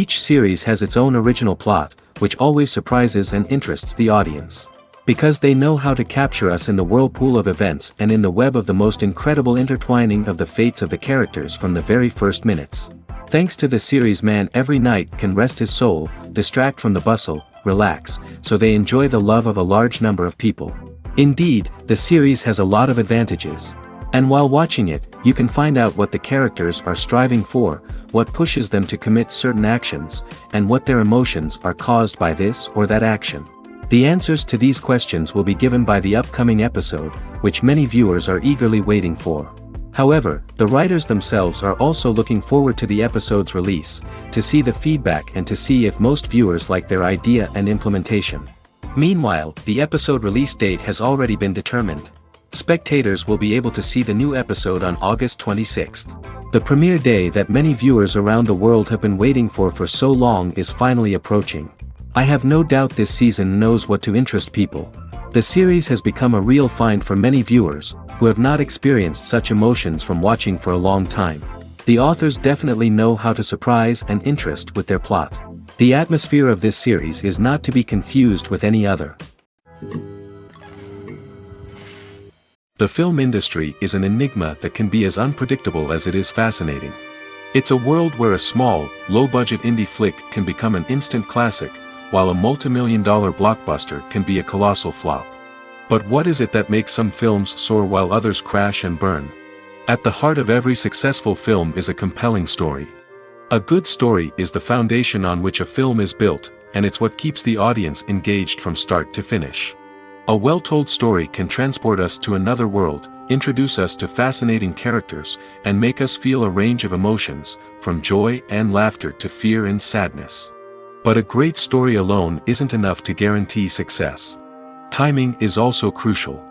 Each series has its own original plot, which always surprises and interests the audience. Because they know how to capture us in the whirlpool of events and in the web of the most incredible intertwining of the fates of the characters from the very first minutes. Thanks to the series, man every night can rest his soul, distract from the bustle, relax, so they enjoy the love of a large number of people. Indeed, the series has a lot of advantages. And while watching it, you can find out what the characters are striving for, what pushes them to commit certain actions, and what their emotions are caused by this or that action. The answers to these questions will be given by the upcoming episode, which many viewers are eagerly waiting for. However, the writers themselves are also looking forward to the episode's release, to see the feedback and to see if most viewers like their idea and implementation. Meanwhile, the episode release date has already been determined. Spectators will be able to see the new episode on August 26th. The premiere day that many viewers around the world have been waiting for so long is finally approaching. I have no doubt this season knows what to interest people. The series has become a real find for many viewers, who have not experienced such emotions from watching for a long time. The authors definitely know how to surprise and interest with their plot. The atmosphere of this series is not to be confused with any other. The film industry is an enigma that can be as unpredictable as it is fascinating. It's a world where a small, low-budget indie flick can become an instant classic, while a multi-million-dollar blockbuster can be a colossal flop. But what is it that makes some films soar while others crash and burn? At the heart of every successful film is a compelling story. A good story is the foundation on which a film is built, and it's what keeps the audience engaged from start to finish. A well-told story can transport us to another world, introduce us to fascinating characters, and make us feel a range of emotions, from joy and laughter to fear and sadness. But a great story alone isn't enough to guarantee success. Timing is also crucial.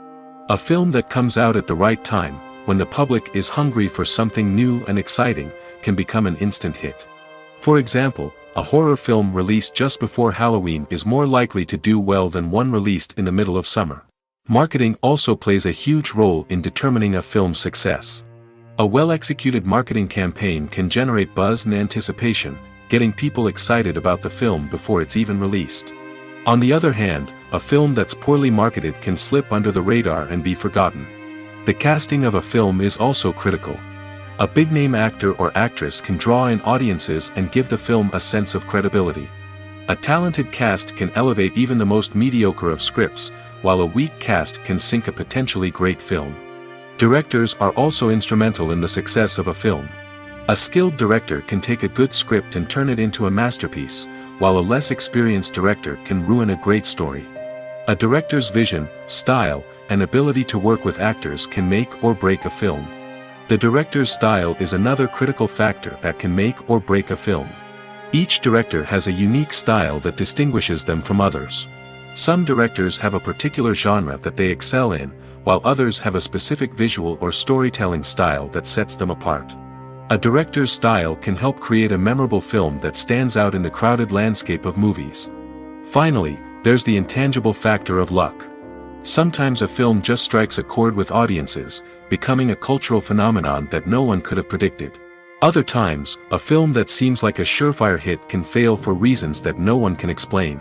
A film that comes out at the right time, when the public is hungry for something new and exciting, can become an instant hit. For example, a horror film released just before Halloween is more likely to do well than one released in the middle of summer. Marketing also plays a huge role in determining a film's success. A well-executed marketing campaign can generate buzz and anticipation, getting people excited about the film before it's even released. On the other hand, a film that's poorly marketed can slip under the radar and be forgotten. The casting of a film is also critical. A big-name actor or actress can draw in audiences and give the film a sense of credibility. A talented cast can elevate even the most mediocre of scripts, while a weak cast can sink a potentially great film. Directors are also instrumental in the success of a film. A skilled director can take a good script and turn it into a masterpiece, while a less experienced director can ruin a great story. A director's vision, style, and ability to work with actors can make or break a film. The director's style is another critical factor that can make or break a film. Each director has a unique style that distinguishes them from others. Some directors have a particular genre that they excel in, while others have a specific visual or storytelling style that sets them apart. A director's style can help create a memorable film that stands out in the crowded landscape of movies. Finally, there's the intangible factor of luck. Sometimes a film just strikes a chord with audiences, becoming a cultural phenomenon that no one could have predicted. Other times, a film that seems like a surefire hit can fail for reasons that no one can explain.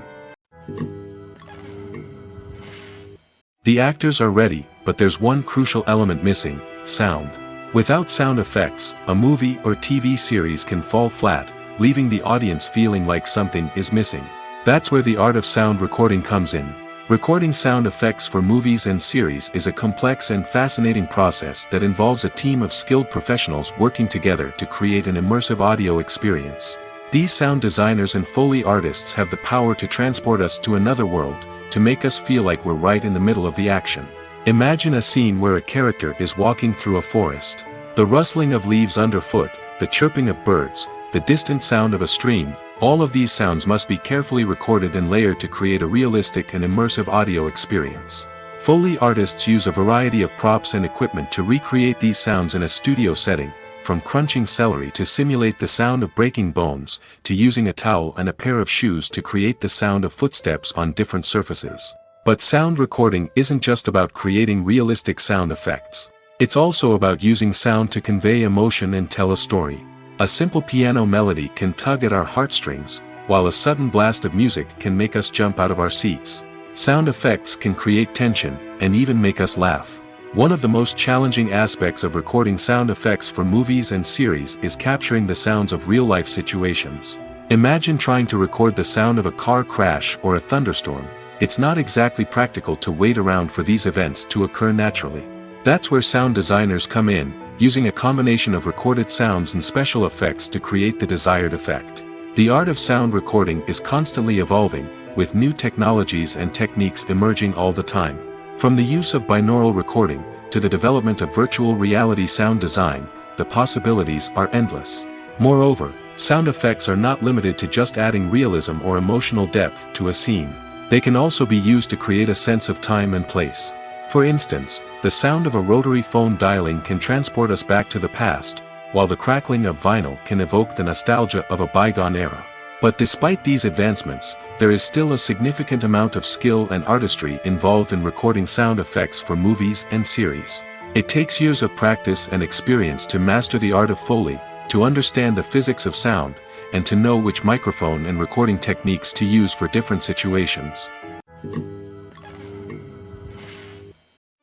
The actors are ready, but there's one crucial element missing: sound. Without sound effects, a movie or TV series can fall flat, leaving the audience feeling like something is missing. That's where the art of sound recording comes in. Recording sound effects for movies and series is a complex and fascinating process that involves a team of skilled professionals working together to create an immersive audio experience. These sound designers and Foley artists have the power to transport us to another world, to make us feel like we're right in the middle of the action. Imagine a scene where a character is walking through a forest. The rustling of leaves underfoot, the chirping of birds, the distant sound of a stream, all of these sounds must be carefully recorded and layered to create a realistic and immersive audio experience. Foley artists use a variety of props and equipment to recreate these sounds in a studio setting, from crunching celery to simulate the sound of breaking bones, to using a towel and a pair of shoes to create the sound of footsteps on different surfaces. But sound recording isn't just about creating realistic sound effects. It's also about using sound to convey emotion and tell a story. A simple piano melody can tug at our heartstrings, while a sudden blast of music can make us jump out of our seats. Sound effects can create tension, and even make us laugh. One of the most challenging aspects of recording sound effects for movies and series is capturing the sounds of real-life situations. Imagine trying to record the sound of a car crash or a thunderstorm. It's not exactly practical to wait around for these events to occur naturally. That's where sound designers come in, using a combination of recorded sounds and special effects to create the desired effect. The art of sound recording is constantly evolving, with new technologies and techniques emerging all the time. From the use of binaural recording, to the development of virtual reality sound design, the possibilities are endless. Moreover, sound effects are not limited to just adding realism or emotional depth to a scene. They can also be used to create a sense of time and place. For instance, the sound of a rotary phone dialing can transport us back to the past, while the crackling of vinyl can evoke the nostalgia of a bygone era. But despite these advancements, there is still a significant amount of skill and artistry involved in recording sound effects for movies and series. It takes years of practice and experience to master the art of Foley, to understand the physics of sound, and to know which microphone and recording techniques to use for different situations.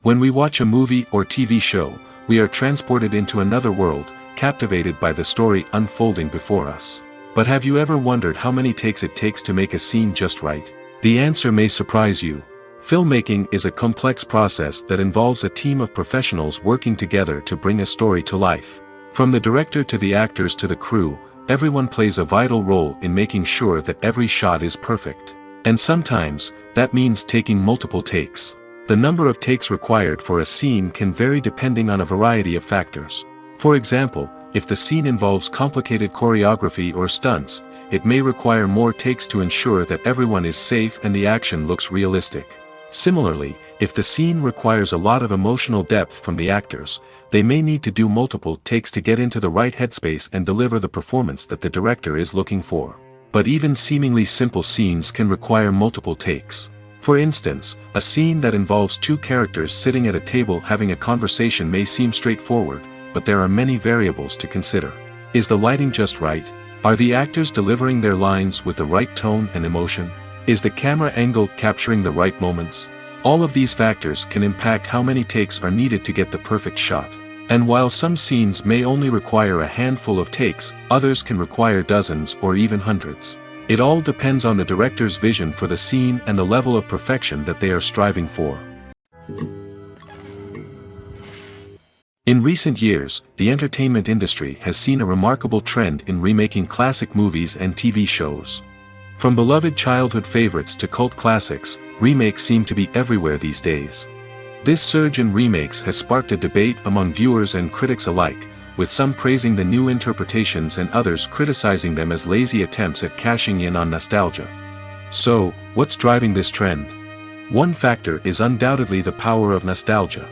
When we watch a movie or TV show, we are transported into another world, captivated by the story unfolding before us. But have you ever wondered how many takes it takes to make a scene just right? The answer may surprise you. Filmmaking is a complex process that involves a team of professionals working together to bring a story to life. From the director to the actors to the crew, everyone plays a vital role in making sure that every shot is perfect. And sometimes, that means taking multiple takes. The number of takes required for a scene can vary depending on a variety of factors. For example, if the scene involves complicated choreography or stunts, it may require more takes to ensure that everyone is safe and the action looks realistic. Similarly, if the scene requires a lot of emotional depth from the actors, they may need to do multiple takes to get into the right headspace and deliver the performance that the director is looking for. But even seemingly simple scenes can require multiple takes. For instance, a scene that involves two characters sitting at a table having a conversation may seem straightforward, but there are many variables to consider. Is the lighting just right? Are the actors delivering their lines with the right tone and emotion? Is the camera angle capturing the right moments? All of these factors can impact how many takes are needed to get the perfect shot. And while some scenes may only require a handful of takes, others can require dozens or even hundreds. It all depends on the director's vision for the scene and the level of perfection that they are striving for. In recent years, the entertainment industry has seen a remarkable trend in remaking classic movies and TV shows. From beloved childhood favorites to cult classics, remakes seem to be everywhere these days. This surge in remakes has sparked a debate among viewers and critics alike, with some praising the new interpretations and others criticizing them as lazy attempts at cashing in on nostalgia. So, what's driving this trend? One factor is undoubtedly the power of nostalgia.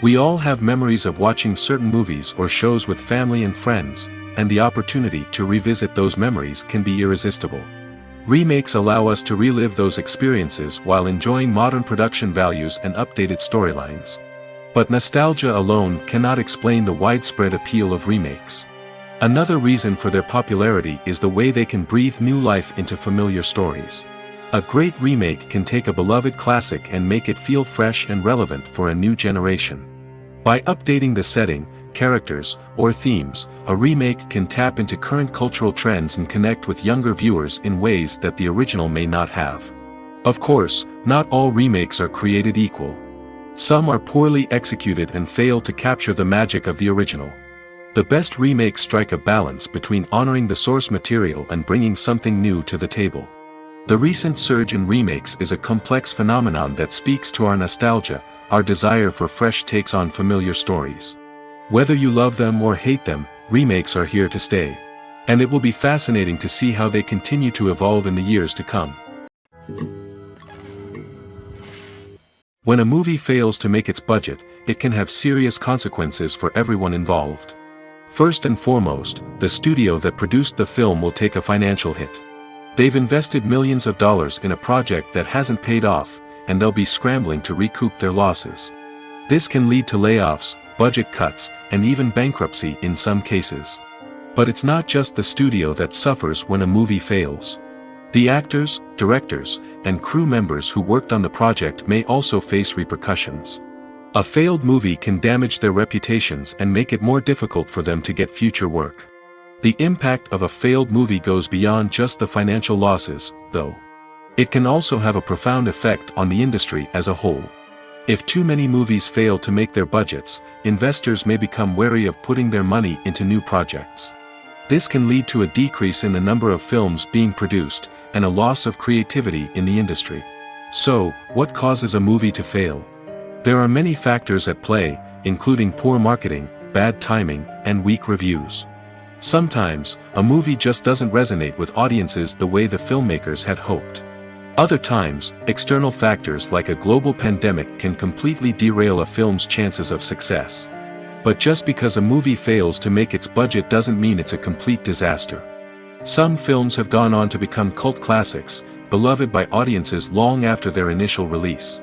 We all have memories of watching certain movies or shows with family and friends, and the opportunity to revisit those memories can be irresistible. Remakes allow us to relive those experiences while enjoying modern production values and updated storylines. But nostalgia alone cannot explain the widespread appeal of remakes. Another reason for their popularity is the way they can breathe new life into familiar stories. A great remake can take a beloved classic and make it feel fresh and relevant for a new generation. By updating the setting, characters, or themes, a remake can tap into current cultural trends and connect with younger viewers in ways that the original may not have. Of course, not all remakes are created equal. Some are poorly executed and fail to capture the magic of the original. The best remakes strike a balance between honoring the source material and bringing something new to the table. The recent surge in remakes is a complex phenomenon that speaks to our nostalgia, our desire for fresh takes on familiar stories. Whether you love them or hate them, remakes are here to stay. And it will be fascinating to see how they continue to evolve in the years to come. When a movie fails to make its budget, it can have serious consequences for everyone involved. First and foremost, the studio that produced the film will take a financial hit. They've invested millions of dollars in a project that hasn't paid off, and they'll be scrambling to recoup their losses. This can lead to layoffs, budget cuts, and even bankruptcy in some cases. But it's not just the studio that suffers when a movie fails. The actors, directors, and crew members who worked on the project may also face repercussions. A failed movie can damage their reputations and make it more difficult for them to get future work. The impact of a failed movie goes beyond just the financial losses, though. It can also have a profound effect on the industry as a whole. If too many movies fail to make their budgets, investors may become wary of putting their money into new projects. This can lead to a decrease in the number of films being produced, and a loss of creativity in the industry. So, what causes a movie to fail? There are many factors at play, including poor marketing, bad timing, and weak reviews. Sometimes, a movie just doesn't resonate with audiences the way the filmmakers had hoped. Other times, external factors like a global pandemic can completely derail a film's chances of success. But just because a movie fails to make its budget doesn't mean it's a complete disaster. Some films have gone on to become cult classics, beloved by audiences long after their initial release.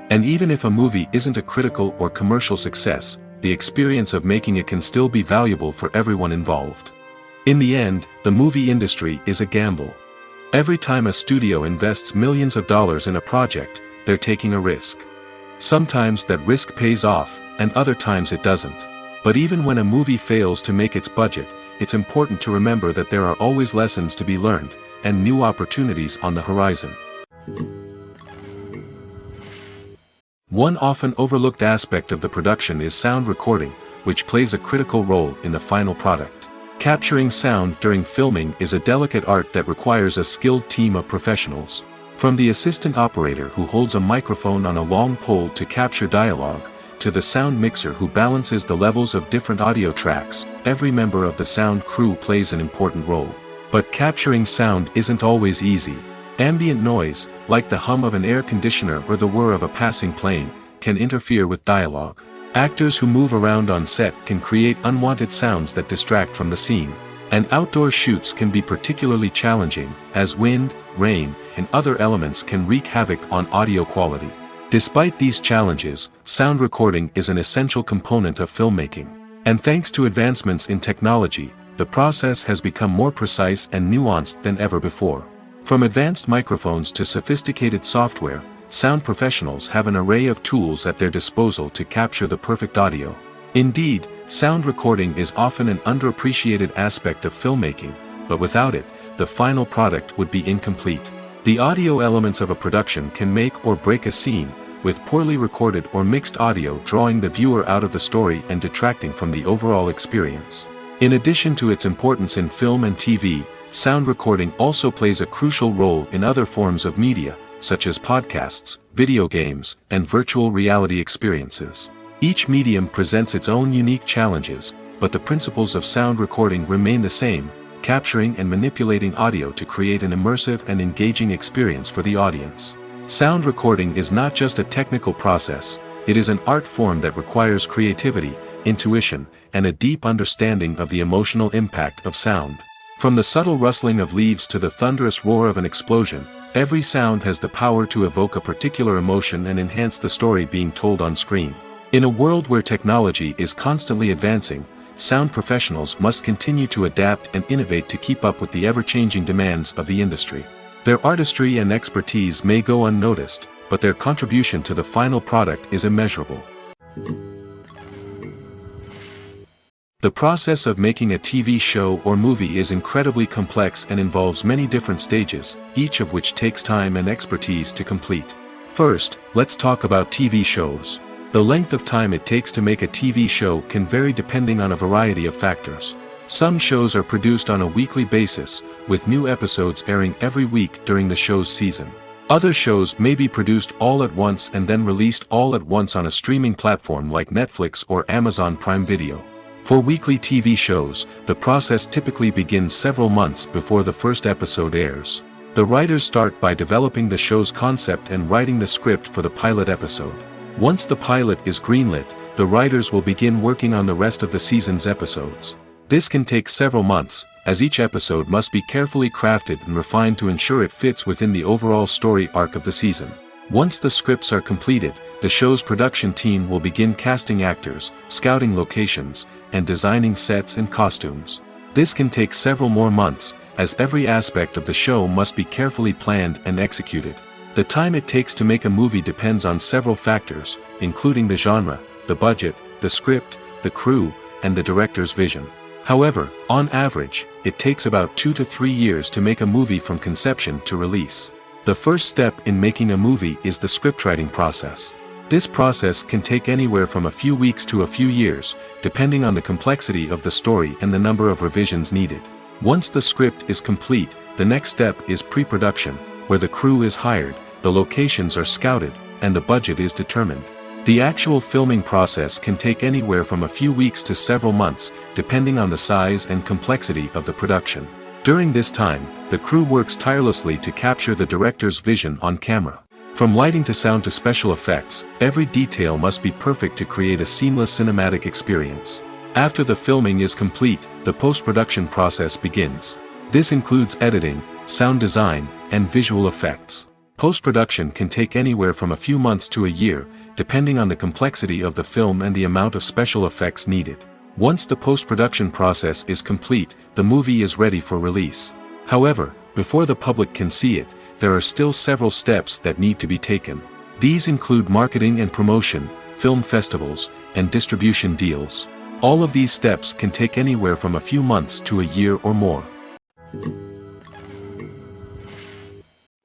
And even if a movie isn't a critical or commercial success, the experience of making it can still be valuable for everyone involved. In the end, the movie industry is a gamble. Every time a studio invests millions of dollars in a project, they're taking a risk. Sometimes that risk pays off, and other times it doesn't. But even when a movie fails to make its budget, it's important to remember that there are always lessons to be learned, and new opportunities on the horizon. One often overlooked aspect of the production is sound recording, which plays a critical role in the final product. Capturing sound during filming is a delicate art that requires a skilled team of professionals. From the assistant operator who holds a microphone on a long pole to capture dialogue, to the sound mixer who balances the levels of different audio tracks, every member of the sound crew plays an important role. But capturing sound isn't always easy. Ambient noise, like the hum of an air conditioner or the whir of a passing plane, can interfere with dialogue. Actors who move around on set can create unwanted sounds that distract from the scene. And outdoor shoots can be particularly challenging, as wind, rain, and other elements can wreak havoc on audio quality. Despite these challenges, sound recording is an essential component of filmmaking. And thanks to advancements in technology, the process has become more precise and nuanced than ever before. From advanced microphones to sophisticated software, sound professionals have an array of tools at their disposal to capture the perfect audio. Indeed, sound recording is often an underappreciated aspect of filmmaking, but without it, the final product would be incomplete. The audio elements of a production can make or break a scene, with poorly recorded or mixed audio drawing the viewer out of the story and detracting from the overall experience. In addition to its importance in film and TV, sound recording also plays a crucial role in other forms of media, such as podcasts, video games, and virtual reality experiences. Each medium presents its own unique challenges, but the principles of sound recording remain the same, capturing and manipulating audio to create an immersive and engaging experience for the audience. Sound recording is not just a technical process, it is an art form that requires creativity, intuition, and a deep understanding of the emotional impact of sound. From the subtle rustling of leaves to the thunderous roar of an explosion, every sound has the power to evoke a particular emotion and enhance the story being told on screen. In a world where technology is constantly advancing, sound professionals must continue to adapt and innovate to keep up with the ever-changing demands of the industry. Their artistry and expertise may go unnoticed, but their contribution to the final product is immeasurable. The process of making a TV show or movie is incredibly complex and involves many different stages, each of which takes time and expertise to complete. First, let's talk about TV shows. The length of time it takes to make a TV show can vary depending on a variety of factors. Some shows are produced on a weekly basis, with new episodes airing every week during the show's season. Other shows may be produced all at once and then released all at once on a streaming platform like Netflix or Amazon Prime Video. For weekly TV shows, the process typically begins several months before the first episode airs. The writers start by developing the show's concept and writing the script for the pilot episode. Once the pilot is greenlit, the writers will begin working on the rest of the season's episodes. This can take several months, as each episode must be carefully crafted and refined to ensure it fits within the overall story arc of the season. Once the scripts are completed, the show's production team will begin casting actors, scouting locations, and designing sets and costumes. This can take several more months, as every aspect of the show must be carefully planned and executed. The time it takes to make a movie depends on several factors, including the genre, the budget, the script, the crew, and the director's vision. However, on average, it takes about 2 to 3 years to make a movie from conception to release. The first step in making a movie is the scriptwriting process. This process can take anywhere from a few weeks to a few years, depending on the complexity of the story and the number of revisions needed. Once the script is complete, the next step is pre-production, where the crew is hired, the locations are scouted, and the budget is determined. The actual filming process can take anywhere from a few weeks to several months, depending on the size and complexity of the production. During this time, the crew works tirelessly to capture the director's vision on camera. From lighting to sound to special effects, every detail must be perfect to create a seamless cinematic experience. After the filming is complete, the post-production process begins. This includes editing, sound design, and visual effects. Post-production can take anywhere from a few months to a year, depending on the complexity of the film and the amount of special effects needed. Once the post-production process is complete, the movie is ready for release. However, before the public can see it, there are still several steps that need to be taken. These include marketing and promotion, film festivals, and distribution deals. All of these steps can take anywhere from a few months to a year or more.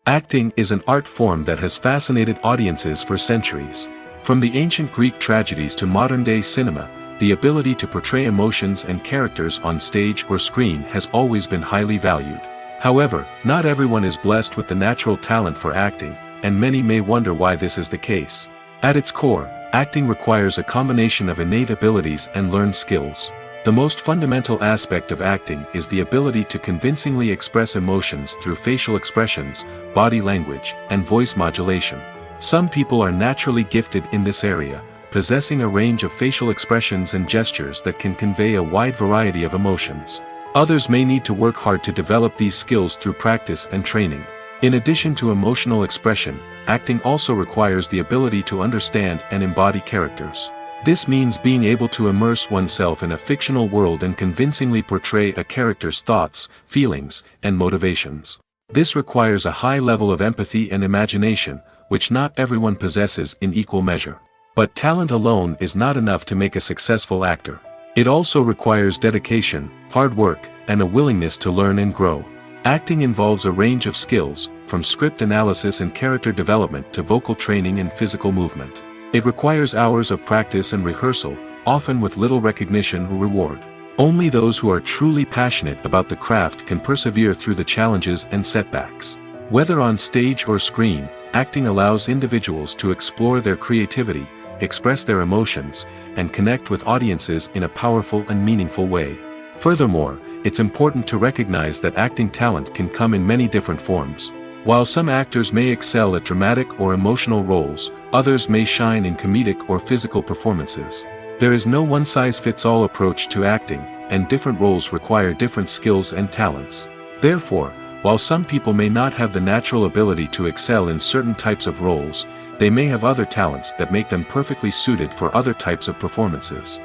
Acting is an art form that has fascinated audiences for centuries. From the ancient Greek tragedies to modern-day cinema, the ability to portray emotions and characters on stage or screen has always been highly valued. However, not everyone is blessed with the natural talent for acting, and many may wonder why this is the case. At its core, acting requires a combination of innate abilities and learned skills. The most fundamental aspect of acting is the ability to convincingly express emotions through facial expressions, body language, and voice modulation. Some people are naturally gifted in this area, possessing a range of facial expressions and gestures that can convey a wide variety of emotions. Others may need to work hard to develop these skills through practice and training. In addition to emotional expression, acting also requires the ability to understand and embody characters. This means being able to immerse oneself in a fictional world and convincingly portray a character's thoughts, feelings, and motivations. This requires a high level of empathy and imagination, which not everyone possesses in equal measure. But talent alone is not enough to make a successful actor. It also requires dedication, hard work, and a willingness to learn and grow. Acting involves a range of skills, from script analysis and character development to vocal training and physical movement. It requires hours of practice and rehearsal, often with little recognition or reward. Only those who are truly passionate about the craft can persevere through the challenges and setbacks. Whether on stage or screen, acting allows individuals to explore their creativity, express their emotions, and connect with audiences in a powerful and meaningful way. Furthermore, it's important to recognize that acting talent can come in many different forms. While some actors may excel at dramatic or emotional roles, others may shine in comedic or physical performances. There is no one-size-fits-all approach to acting, and different roles require different skills and talents. Therefore, while some people may not have the natural ability to excel in certain types of roles, they may have other talents that make them perfectly suited for other types of performances.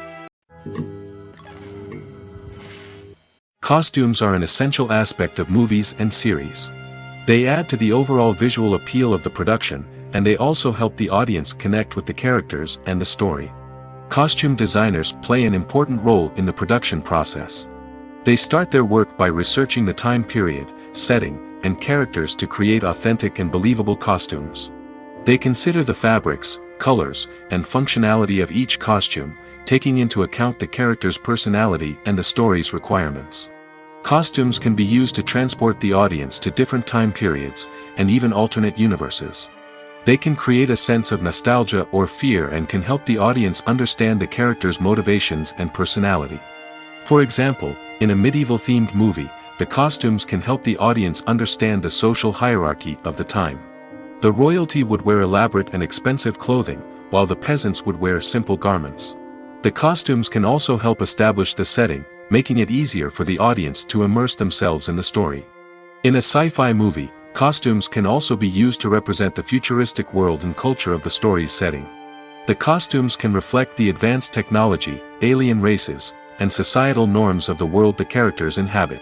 Costumes are an essential aspect of movies and series. They add to the overall visual appeal of the production, and they also help the audience connect with the characters and the story. Costume designers play an important role in the production process. They start their work by researching the time period, setting, and characters to create authentic and believable costumes. They consider the fabrics, colors, and functionality of each costume, taking into account the character's personality and the story's requirements. Costumes can be used to transport the audience to different time periods, and even alternate universes. They can create a sense of nostalgia or fear and can help the audience understand the character's motivations and personality. For example, in a medieval-themed movie, the costumes can help the audience understand the social hierarchy of the time. The royalty would wear elaborate and expensive clothing, while the peasants would wear simple garments. The costumes can also help establish the setting, making it easier for the audience to immerse themselves in the story. In a sci-fi movie, costumes can also be used to represent the futuristic world and culture of the story's setting. The costumes can reflect the advanced technology, alien races, and societal norms of the world the characters inhabit.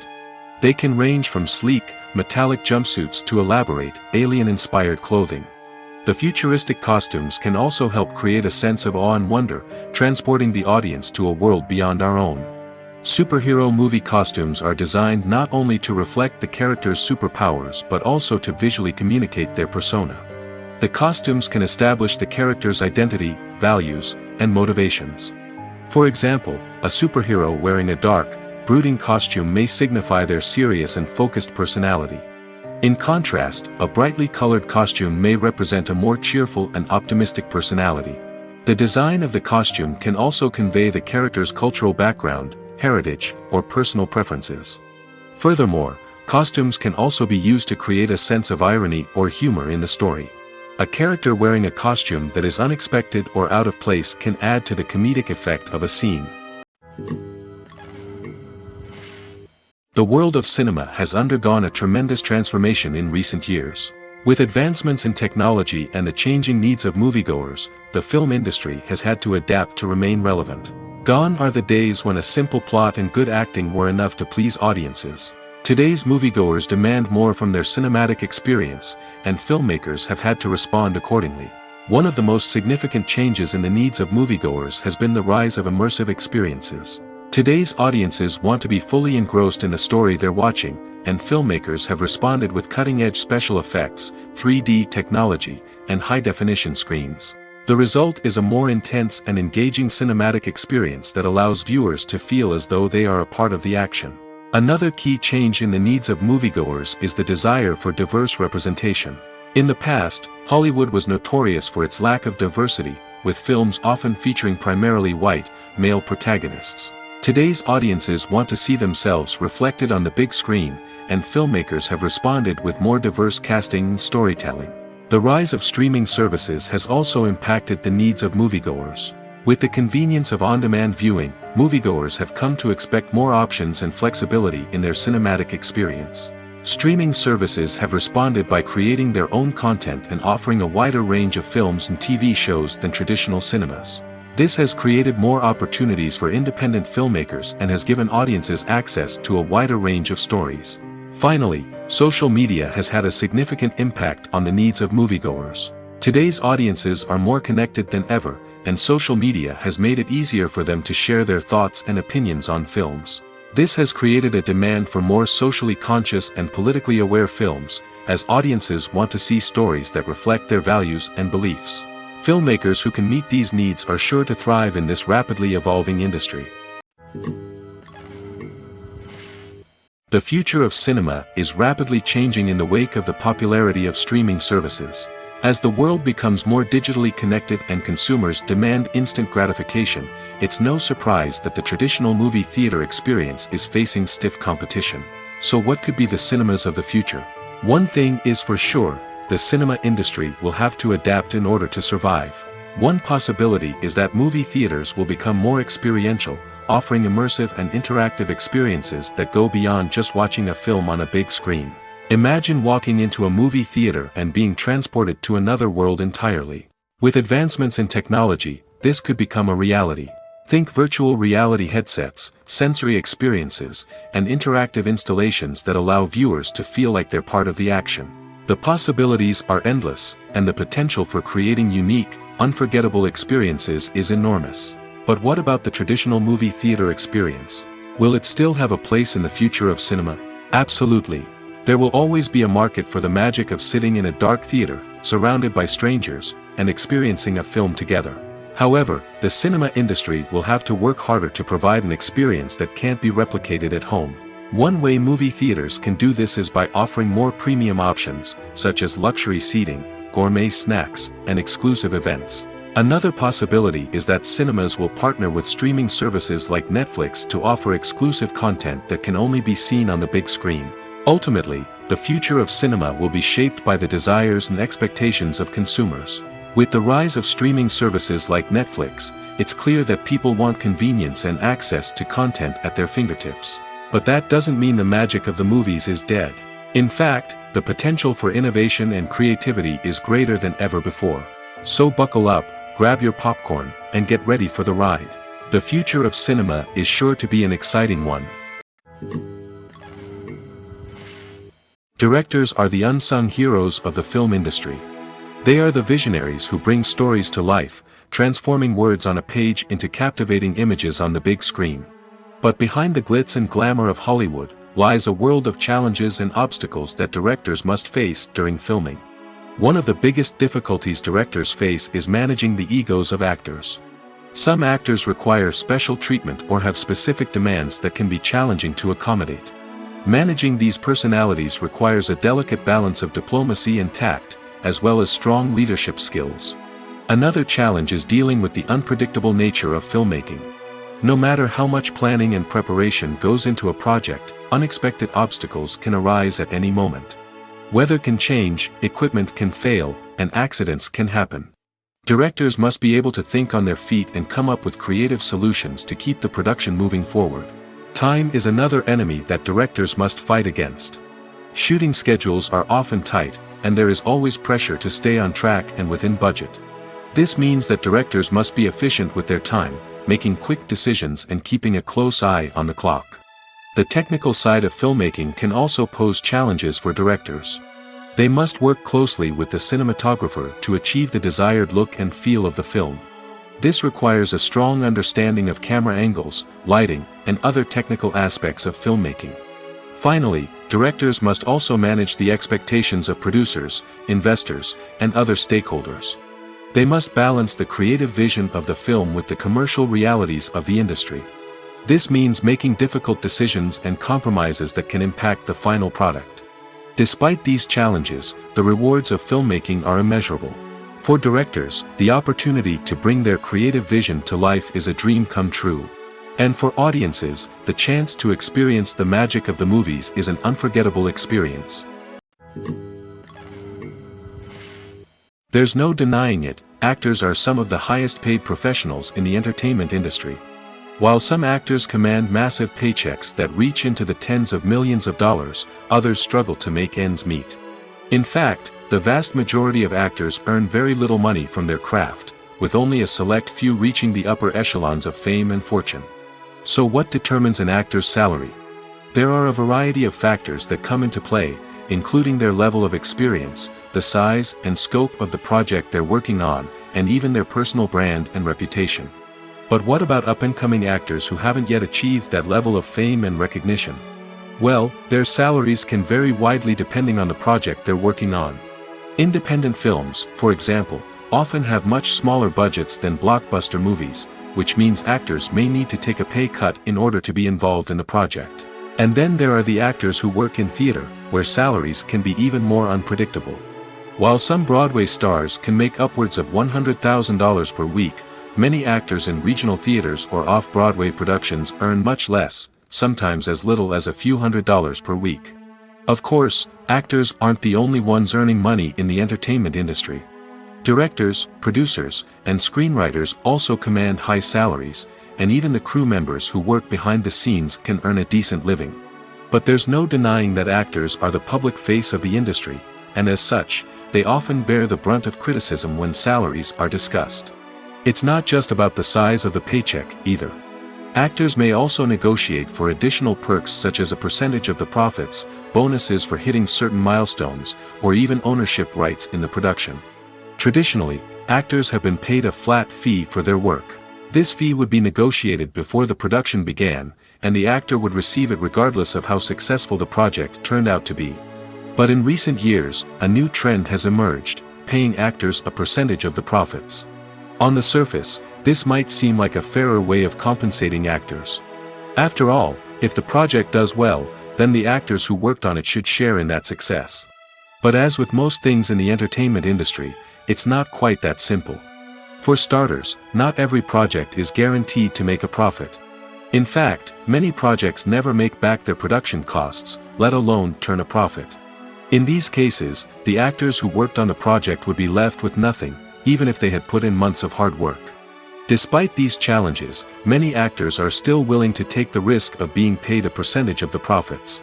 They can range from sleek, metallic jumpsuits to elaborate, alien-inspired clothing. The futuristic costumes can also help create a sense of awe and wonder, transporting the audience to a world beyond our own. Superhero movie costumes are designed not only to reflect the character's superpowers but also to visually communicate their persona. The costumes can establish the character's identity, values, and motivations. For example, a superhero wearing a dark, brooding costume may signify their serious and focused personality. In contrast, a brightly colored costume may represent a more cheerful and optimistic personality. The design of the costume can also convey the character's cultural background, heritage, or personal preferences. Furthermore, costumes can also be used to create a sense of irony or humor in the story. A character wearing a costume that is unexpected or out of place can add to the comedic effect of a scene. The world of cinema has undergone a tremendous transformation in recent years. With advancements in technology and the changing needs of moviegoers, the film industry has had to adapt to remain relevant. Gone are the days when a simple plot and good acting were enough to please audiences. Today's moviegoers demand more from their cinematic experience, and filmmakers have had to respond accordingly. One of the most significant changes in the needs of moviegoers has been the rise of immersive experiences. Today's audiences want to be fully engrossed in the story they're watching, and filmmakers have responded with cutting-edge special effects, 3D technology, and high-definition screens. The result is a more intense and engaging cinematic experience that allows viewers to feel as though they are a part of the action. Another key change in the needs of moviegoers is the desire for diverse representation. In the past, Hollywood was notorious for its lack of diversity, with films often featuring primarily white, male protagonists. Today's audiences want to see themselves reflected on the big screen, and filmmakers have responded with more diverse casting and storytelling. The rise of streaming services has also impacted the needs of moviegoers. With the convenience of on-demand viewing, moviegoers have come to expect more options and flexibility in their cinematic experience. Streaming services have responded by creating their own content and offering a wider range of films and TV shows than traditional cinemas. This has created more opportunities for independent filmmakers and has given audiences access to a wider range of stories. Finally, social media has had a significant impact on the needs of moviegoers. Today's audiences are more connected than ever, and social media has made it easier for them to share their thoughts and opinions on films. This has created a demand for more socially conscious and politically aware films, as audiences want to see stories that reflect their values and beliefs. Filmmakers who can meet these needs are sure to thrive in this rapidly evolving industry. The future of cinema is rapidly changing in the wake of the popularity of streaming services. As the world becomes more digitally connected and consumers demand instant gratification, it's no surprise that the traditional movie theater experience is facing stiff competition. So what could be the cinemas of the future? One thing is for sure, the cinema industry will have to adapt in order to survive. One possibility is that movie theaters will become more experiential, offering immersive and interactive experiences that go beyond just watching a film on a big screen. Imagine walking into a movie theater and being transported to another world entirely. With advancements in technology, this could become a reality. Think virtual reality headsets, sensory experiences, and interactive installations that allow viewers to feel like they're part of the action. The possibilities are endless, and the potential for creating unique, unforgettable experiences is enormous. But what about the traditional movie theater experience? Will it still have a place in the future of cinema? Absolutely. There will always be a market for the magic of sitting in a dark theater, surrounded by strangers, and experiencing a film together. However, the cinema industry will have to work harder to provide an experience that can't be replicated at home. One way movie theaters can do this is by offering more premium options, such as luxury seating, gourmet snacks, and exclusive events. Another possibility is that cinemas will partner with streaming services like Netflix to offer exclusive content that can only be seen on the big screen. Ultimately, the future of cinema will be shaped by the desires and expectations of consumers. With the rise of streaming services like Netflix, it's clear that people want convenience and access to content at their fingertips. But that doesn't mean the magic of the movies is dead. In fact, the potential for innovation and creativity is greater than ever before. So buckle up, grab your popcorn, and get ready for the ride. The future of cinema is sure to be an exciting one. Directors are the unsung heroes of the film industry. They are the visionaries who bring stories to life, transforming words on a page into captivating images on the big screen. But behind the glitz and glamour of Hollywood lies a world of challenges and obstacles that directors must face during filming. One of the biggest difficulties directors face is managing the egos of actors. Some actors require special treatment or have specific demands that can be challenging to accommodate. Managing these personalities requires a delicate balance of diplomacy and tact, as well as strong leadership skills. Another challenge is dealing with the unpredictable nature of filmmaking. No matter how much planning and preparation goes into a project, unexpected obstacles can arise at any moment. Weather can change, equipment can fail, and accidents can happen. Directors must be able to think on their feet and come up with creative solutions to keep the production moving forward. Time is another enemy that directors must fight against. Shooting schedules are often tight, and there is always pressure to stay on track and within budget. This means that directors must be efficient with their time, making quick decisions and keeping a close eye on the clock. The technical side of filmmaking can also pose challenges for directors. They must work closely with the cinematographer to achieve the desired look and feel of the film. This requires a strong understanding of camera angles, lighting, and other technical aspects of filmmaking. Finally, directors must also manage the expectations of producers, investors, and other stakeholders. They must balance the creative vision of the film with the commercial realities of the industry. This means making difficult decisions and compromises that can impact the final product. Despite these challenges, the rewards of filmmaking are immeasurable. For directors, the opportunity to bring their creative vision to life is a dream come true. And for audiences, the chance to experience the magic of the movies is an unforgettable experience. There's no denying it, actors are some of the highest paid professionals in the entertainment industry. While some actors command massive paychecks that reach into the tens of millions of dollars, others struggle to make ends meet. In fact, the vast majority of actors earn very little money from their craft, with only a select few reaching the upper echelons of fame and fortune. So what determines an actor's salary? There are a variety of factors that come into play, including their level of experience, the size and scope of the project they're working on, and even their personal brand and reputation. But what about up-and-coming actors who haven't yet achieved that level of fame and recognition? Well, their salaries can vary widely depending on the project they're working on. Independent films, for example, often have much smaller budgets than blockbuster movies, which means actors may need to take a pay cut in order to be involved in the project. And then there are the actors who work in theater, where salaries can be even more unpredictable. While some Broadway stars can make upwards of $100,000 per week, many actors in regional theaters or off-Broadway productions earn much less, sometimes as little as a few $100s per week. Of course, actors aren't the only ones earning money in the entertainment industry. Directors, producers, and screenwriters also command high salaries, and even the crew members who work behind the scenes can earn a decent living. But there's no denying that actors are the public face of the industry, and as such, they often bear the brunt of criticism when salaries are discussed. It's not just about the size of the paycheck, either. Actors may also negotiate for additional perks such as a percentage of the profits, bonuses for hitting certain milestones, or even ownership rights in the production. Traditionally, actors have been paid a flat fee for their work. This fee would be negotiated before the production began, and the actor would receive it regardless of how successful the project turned out to be. But in recent years, a new trend has emerged, paying actors a percentage of the profits. On the surface, this might seem like a fairer way of compensating actors. After all, if the project does well, then the actors who worked on it should share in that success. But as with most things in the entertainment industry, it's not quite that simple. For starters, not every project is guaranteed to make a profit. In fact, many projects never make back their production costs, let alone turn a profit. In these cases, the actors who worked on the project would be left with nothing, even if they had put in months of hard work. Despite these challenges, many actors are still willing to take the risk of being paid a percentage of the profits.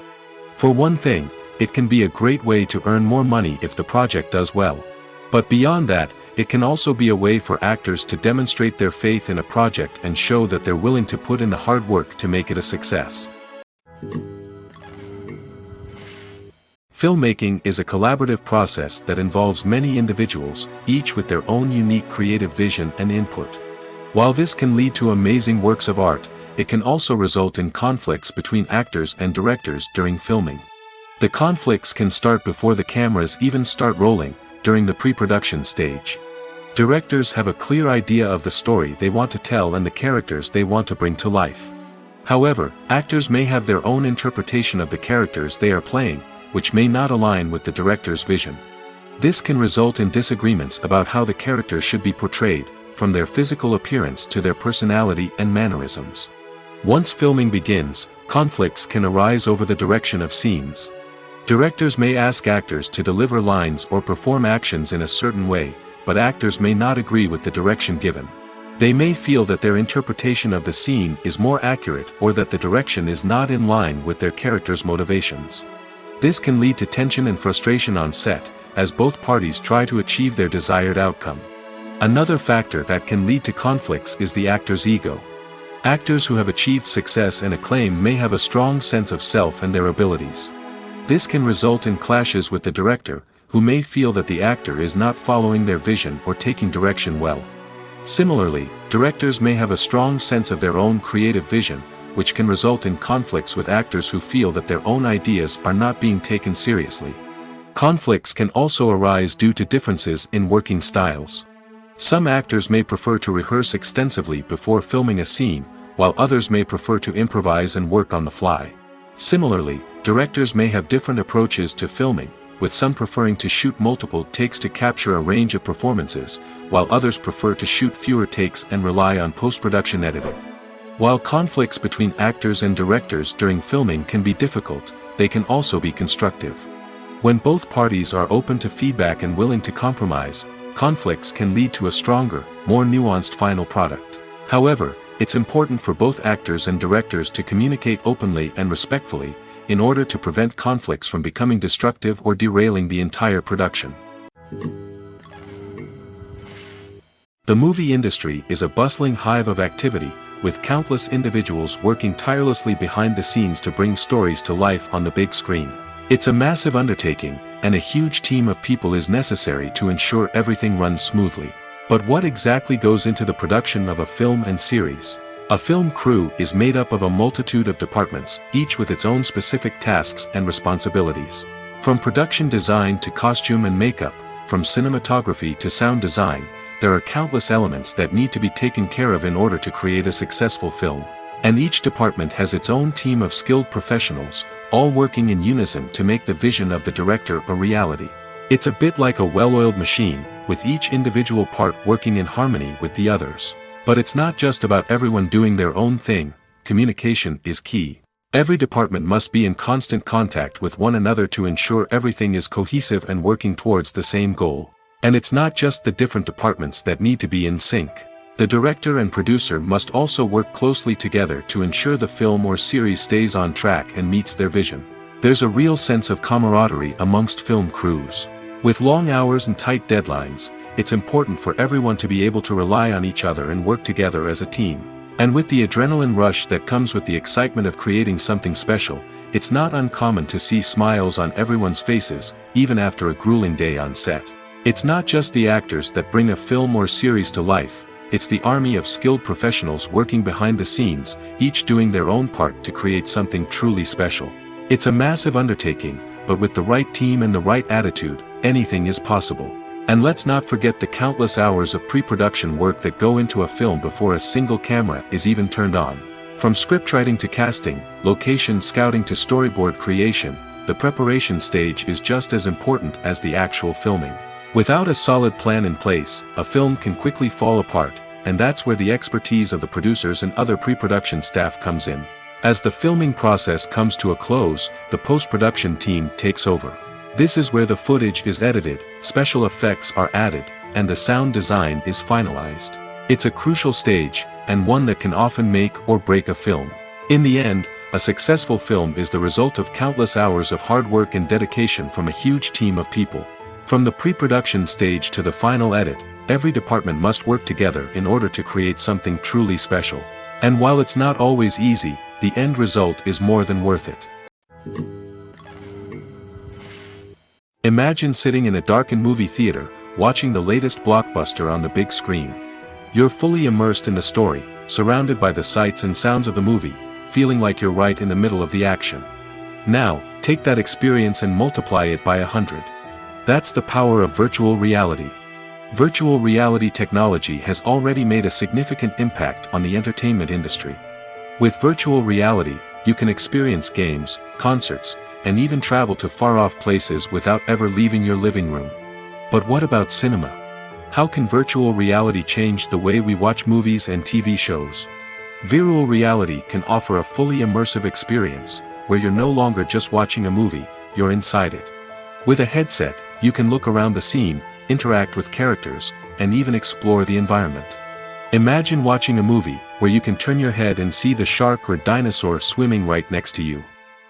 For one thing, it can be a great way to earn more money if the project does well. But beyond that, it can also be a way for actors to demonstrate their faith in a project and show that they're willing to put in the hard work to make it a success. Filmmaking is a collaborative process that involves many individuals, each with their own unique creative vision and input. While this can lead to amazing works of art, it can also result in conflicts between actors and directors during filming. The conflicts can start before the cameras even start rolling, during the pre-production stage. Directors have a clear idea of the story they want to tell and the characters they want to bring to life. However, actors may have their own interpretation of the characters they are playing, which may not align with the director's vision. This can result in disagreements about how the characters should be portrayed, from their physical appearance to their personality and mannerisms. Once filming begins, conflicts can arise over the direction of scenes. Directors may ask actors to deliver lines or perform actions in a certain way, but actors may not agree with the direction given. They may feel that their interpretation of the scene is more accurate or that the direction is not in line with their character's motivations. This can lead to tension and frustration on set, as both parties try to achieve their desired outcome. Another factor that can lead to conflicts is the actor's ego. Actors who have achieved success and acclaim may have a strong sense of self and their abilities. This can result in clashes with the director, who may feel that the actor is not following their vision or taking direction well. Similarly, directors may have a strong sense of their own creative vision, which can result in conflicts with actors who feel that their own ideas are not being taken seriously. Conflicts can also arise due to differences in working styles. Some actors may prefer to rehearse extensively before filming a scene, while others may prefer to improvise and work on the fly. Similarly, directors may have different approaches to filming, with some preferring to shoot multiple takes to capture a range of performances, while others prefer to shoot fewer takes and rely on post-production editing. While conflicts between actors and directors during filming can be difficult, they can also be constructive. When both parties are open to feedback and willing to compromise, conflicts can lead to a stronger, more nuanced final product. However, it's important for both actors and directors to communicate openly and respectfully, in order to prevent conflicts from becoming destructive or derailing the entire production. The movie industry is a bustling hive of activity, with countless individuals working tirelessly behind the scenes to bring stories to life on the big screen. It's a massive undertaking, and a huge team of people is necessary to ensure everything runs smoothly. But what exactly goes into the production of a film and series? A film crew is made up of a multitude of departments, each with its own specific tasks and responsibilities. From production design to costume and makeup, from cinematography to sound design, there are countless elements that need to be taken care of in order to create a successful film. And each department has its own team of skilled professionals, all working in unison to make the vision of the director a reality. It's a bit like a well-oiled machine, with each individual part working in harmony with the others. But it's not just about everyone doing their own thing. Communication is key. Every department must be in constant contact with one another to ensure everything is cohesive and working towards the same goal. And it's not just the different departments that need to be in sync. The director and producer must also work closely together to ensure the film or series stays on track and meets their vision. There's a real sense of camaraderie amongst film crews. With long hours and tight deadlines, it's important for everyone to be able to rely on each other and work together as a team. And with the adrenaline rush that comes with the excitement of creating something special, it's not uncommon to see smiles on everyone's faces, even after a grueling day on set. It's not just the actors that bring a film or series to life, it's the army of skilled professionals working behind the scenes, each doing their own part to create something truly special. It's a massive undertaking, but with the right team and the right attitude, anything is possible. And let's not forget the countless hours of pre-production work that go into a film before a single camera is even turned on. From scriptwriting to casting, location scouting to storyboard creation, the preparation stage is just as important as the actual filming. Without a solid plan in place, a film can quickly fall apart, and that's where the expertise of the producers and other pre-production staff comes in. As the filming process comes to a close, the post-production team takes over. This is where the footage is edited, special effects are added, and the sound design is finalized. It's a crucial stage, and one that can often make or break a film. In the end, a successful film is the result of countless hours of hard work and dedication from a huge team of people. From the pre-production stage to the final edit, every department must work together in order to create something truly special. And while it's not always easy, the end result is more than worth it. Imagine sitting in a darkened movie theater, watching the latest blockbuster on the big screen. You're fully immersed in the story, surrounded by the sights and sounds of the movie, feeling like you're right in the middle of the action. Now, take that experience and multiply it by 100. That's the power of virtual reality. Virtual reality technology has already made a significant impact on the entertainment industry. With virtual reality, you can experience games, concerts, and even travel to far-off places without ever leaving your living room. But what about cinema? How can virtual reality change the way we watch movies and TV shows? Virtual reality can offer a fully immersive experience, where you're no longer just watching a movie, you're inside it. With a headset, you can look around the scene, interact with characters, and even explore the environment. Imagine watching a movie, where you can turn your head and see the shark or dinosaur swimming right next to you.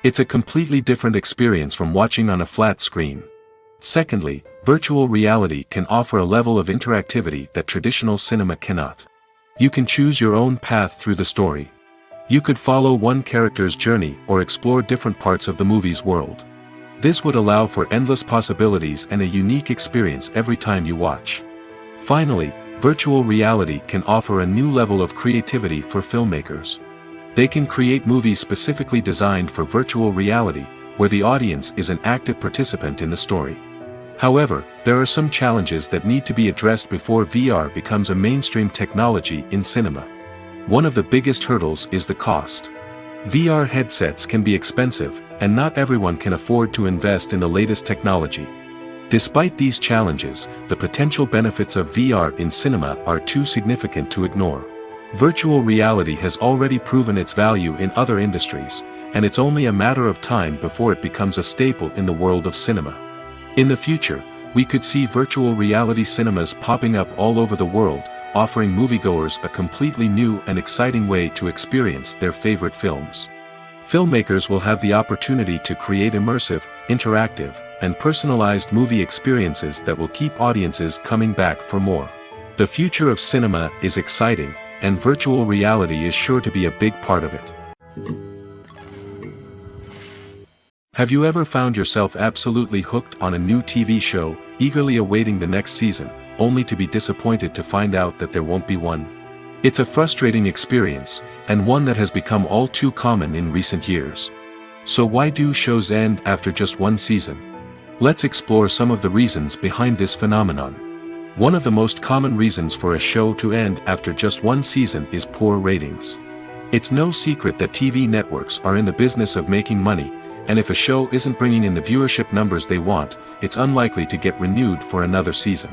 It's a completely different experience from watching on a flat screen. Secondly, virtual reality can offer a level of interactivity that traditional cinema cannot. You can choose your own path through the story. You could follow one character's journey or explore different parts of the movie's world. This would allow for endless possibilities and a unique experience every time you watch. Finally, virtual reality can offer a new level of creativity for filmmakers. They can create movies specifically designed for virtual reality, where the audience is an active participant in the story. However, there are some challenges that need to be addressed before VR becomes a mainstream technology in cinema. One of the biggest hurdles is the cost. VR headsets can be expensive, and not everyone can afford to invest in the latest technology. Despite these challenges, the potential benefits of VR in cinema are too significant to ignore. Virtual reality has already proven its value in other industries, and it's only a matter of time before it becomes a staple in the world of cinema. In the future, we could see virtual reality cinemas popping up all over the world, offering moviegoers a completely new and exciting way to experience their favorite films. Filmmakers will have the opportunity to create immersive, interactive, and personalized movie experiences that will keep audiences coming back for more. The future of cinema is exciting, and virtual reality is sure to be a big part of it. Have you ever found yourself absolutely hooked on a new TV show, eagerly awaiting the next season, only to be disappointed to find out that there won't be one? It's a frustrating experience, and one that has become all too common in recent years. So why do shows end after just one season? Let's explore some of the reasons behind this phenomenon. One of the most common reasons for a show to end after just one season is poor ratings. It's no secret that TV networks are in the business of making money, and if a show isn't bringing in the viewership numbers they want, it's unlikely to get renewed for another season.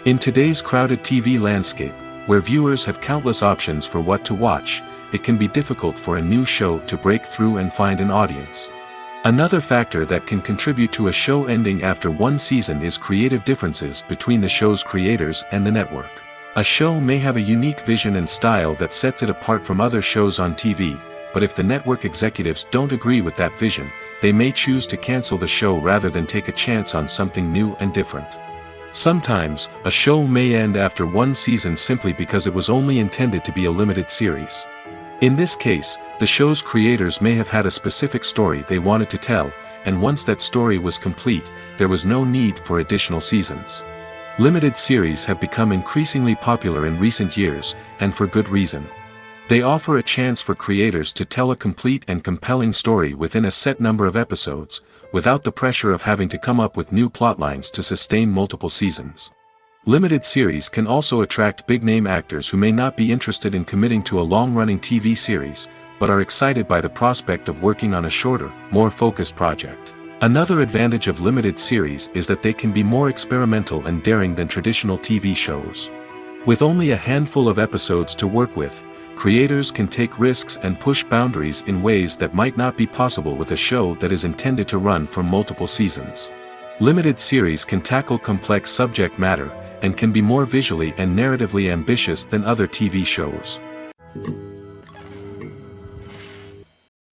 In today's crowded TV landscape, where viewers have countless options for what to watch, it can be difficult for a new show to break through and find an audience. Another factor that can contribute to a show ending after one season is creative differences between the show's creators and the network. A show may have a unique vision and style that sets it apart from other shows on TV, but if the network executives don't agree with that vision, they may choose to cancel the show rather than take a chance on something new and different. Sometimes, a show may end after one season simply because it was only intended to be a limited series. In this case, the show's creators may have had a specific story they wanted to tell, and once that story was complete, there was no need for additional seasons. Limited series have become increasingly popular in recent years, and for good reason. They offer a chance for creators to tell a complete and compelling story within a set number of episodes, without the pressure of having to come up with new plotlines to sustain multiple seasons. Limited series can also attract big-name actors who may not be interested in committing to a long-running TV series, but are excited by the prospect of working on a shorter, more focused project. Another advantage of limited series is that they can be more experimental and daring than traditional TV shows. With only a handful of episodes to work with, creators can take risks and push boundaries in ways that might not be possible with a show that is intended to run for multiple seasons. Limited series can tackle complex subject matter, and can be more visually and narratively ambitious than other TV shows.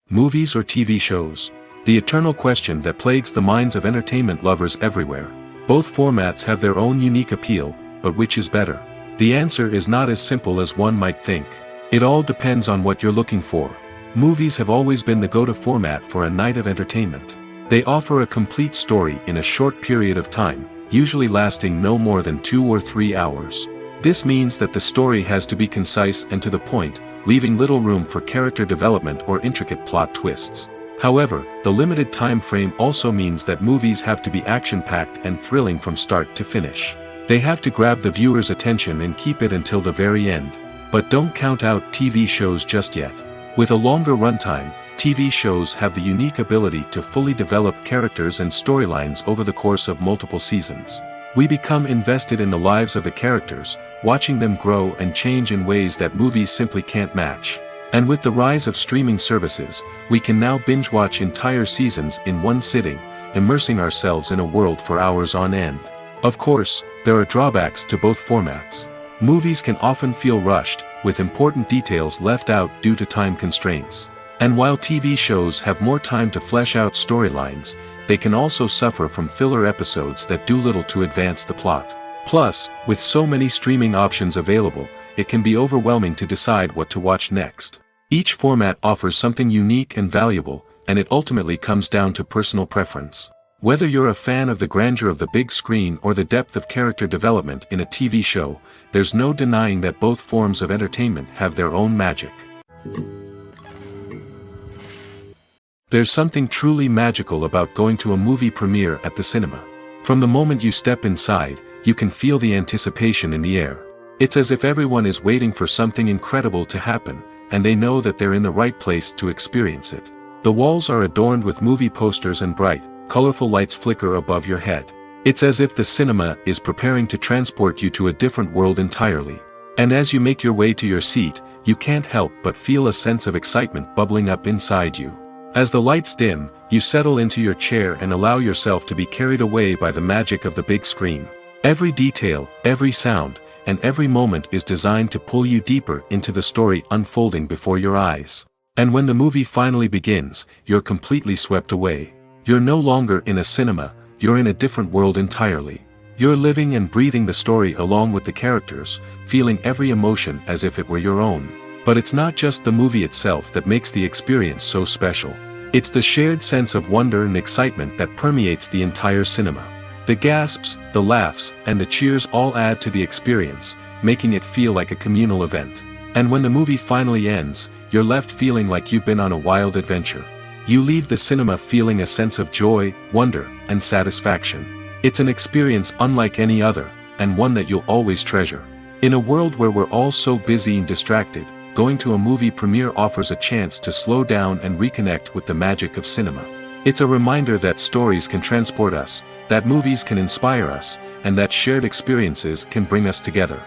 Movies or TV shows? The eternal question that plagues the minds of entertainment lovers everywhere. Both formats have their own unique appeal, but which is better? The answer is not as simple as one might think. It all depends on what you're looking for. Movies have always been the go-to format for a night of entertainment. They offer a complete story in a short period of time, usually lasting no more than 2 or 3 hours. This means that the story has to be concise and to the point, leaving little room for character development or intricate plot twists. However, the limited time frame also means that movies have to be action-packed and thrilling from start to finish. They have to grab the viewer's attention and keep it until the very end. But don't count out TV shows just yet. With a longer runtime, TV shows have the unique ability to fully develop characters and storylines over the course of multiple seasons. We become invested in the lives of the characters, watching them grow and change in ways that movies simply can't match. And with the rise of streaming services, we can now binge-watch entire seasons in one sitting, immersing ourselves in a world for hours on end. Of course, there are drawbacks to both formats. Movies can often feel rushed, with important details left out due to time constraints. And while TV shows have more time to flesh out storylines, they can also suffer from filler episodes that do little to advance the plot. Plus, with so many streaming options available, it can be overwhelming to decide what to watch next. Each format offers something unique and valuable, and it ultimately comes down to personal preference. Whether you're a fan of the grandeur of the big screen or the depth of character development in a TV show, there's no denying that both forms of entertainment have their own magic. There's something truly magical about going to a movie premiere at the cinema. From the moment you step inside, you can feel the anticipation in the air. It's as if everyone is waiting for something incredible to happen, and they know that they're in the right place to experience it. The walls are adorned with movie posters and bright, colorful lights flicker above your head. It's as if the cinema is preparing to transport you to a different world entirely. And as you make your way to your seat, you can't help but feel a sense of excitement bubbling up inside you. As the lights dim, you settle into your chair and allow yourself to be carried away by the magic of the big screen. Every detail, every sound, and every moment is designed to pull you deeper into the story unfolding before your eyes. And when the movie finally begins, you're completely swept away. You're no longer in a cinema, you're in a different world entirely. You're living and breathing the story along with the characters, feeling every emotion as if it were your own. But it's not just the movie itself that makes the experience so special. It's the shared sense of wonder and excitement that permeates the entire cinema. The gasps, the laughs, and the cheers all add to the experience, making it feel like a communal event. And when the movie finally ends, you're left feeling like you've been on a wild adventure. You leave the cinema feeling a sense of joy, wonder, and satisfaction. It's an experience unlike any other, and one that you'll always treasure. In a world where we're all so busy and distracted, going to a movie premiere offers a chance to slow down and reconnect with the magic of cinema. It's a reminder that stories can transport us, that movies can inspire us, and that shared experiences can bring us together.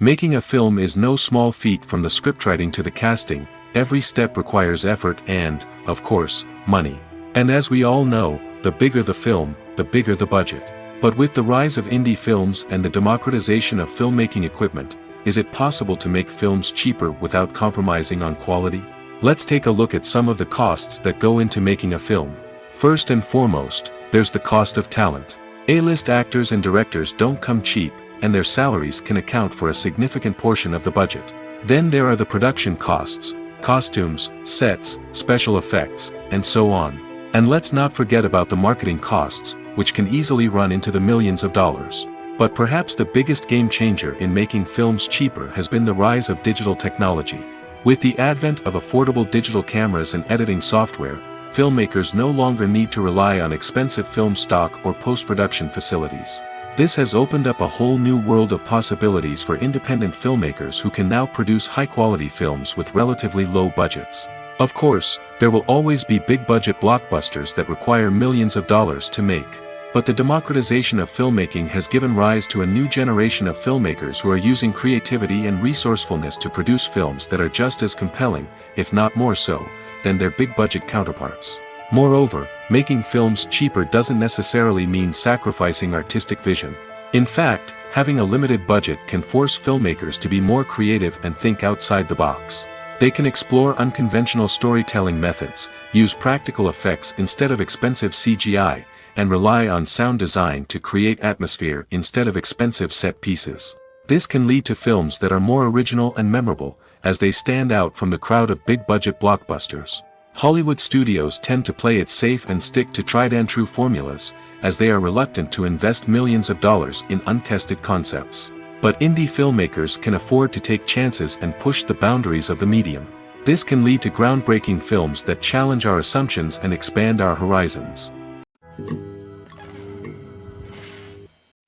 Making a film is no small feat. From the scriptwriting to the casting, every step requires effort and, of course, money. And as we all know, the bigger the film, the bigger the budget. But with the rise of indie films and the democratization of filmmaking equipment, is it possible to make films cheaper without compromising on quality? Let's take a look at some of the costs that go into making a film. First and foremost, there's the cost of talent. A-list actors and directors don't come cheap, and their salaries can account for a significant portion of the budget. Then there are the production costs, costumes, sets, special effects, and so on. And let's not forget about the marketing costs, which can easily run into the millions of dollars. But perhaps the biggest game changer in making films cheaper has been the rise of digital technology. With the advent of affordable digital cameras and editing software, filmmakers no longer need to rely on expensive film stock or post-production facilities. This has opened up a whole new world of possibilities for independent filmmakers who can now produce high-quality films with relatively low budgets. Of course, there will always be big-budget blockbusters that require millions of dollars to make. But the democratization of filmmaking has given rise to a new generation of filmmakers who are using creativity and resourcefulness to produce films that are just as compelling, if not more so, than their big-budget counterparts. Moreover, making films cheaper doesn't necessarily mean sacrificing artistic vision. In fact, having a limited budget can force filmmakers to be more creative and think outside the box. They can explore unconventional storytelling methods, use practical effects instead of expensive CGI, and rely on sound design to create atmosphere instead of expensive set pieces. This can lead to films that are more original and memorable, as they stand out from the crowd of big-budget blockbusters. Hollywood studios tend to play it safe and stick to tried-and-true formulas, as they are reluctant to invest millions of dollars in untested concepts. But indie filmmakers can afford to take chances and push the boundaries of the medium. This can lead to groundbreaking films that challenge our assumptions and expand our horizons.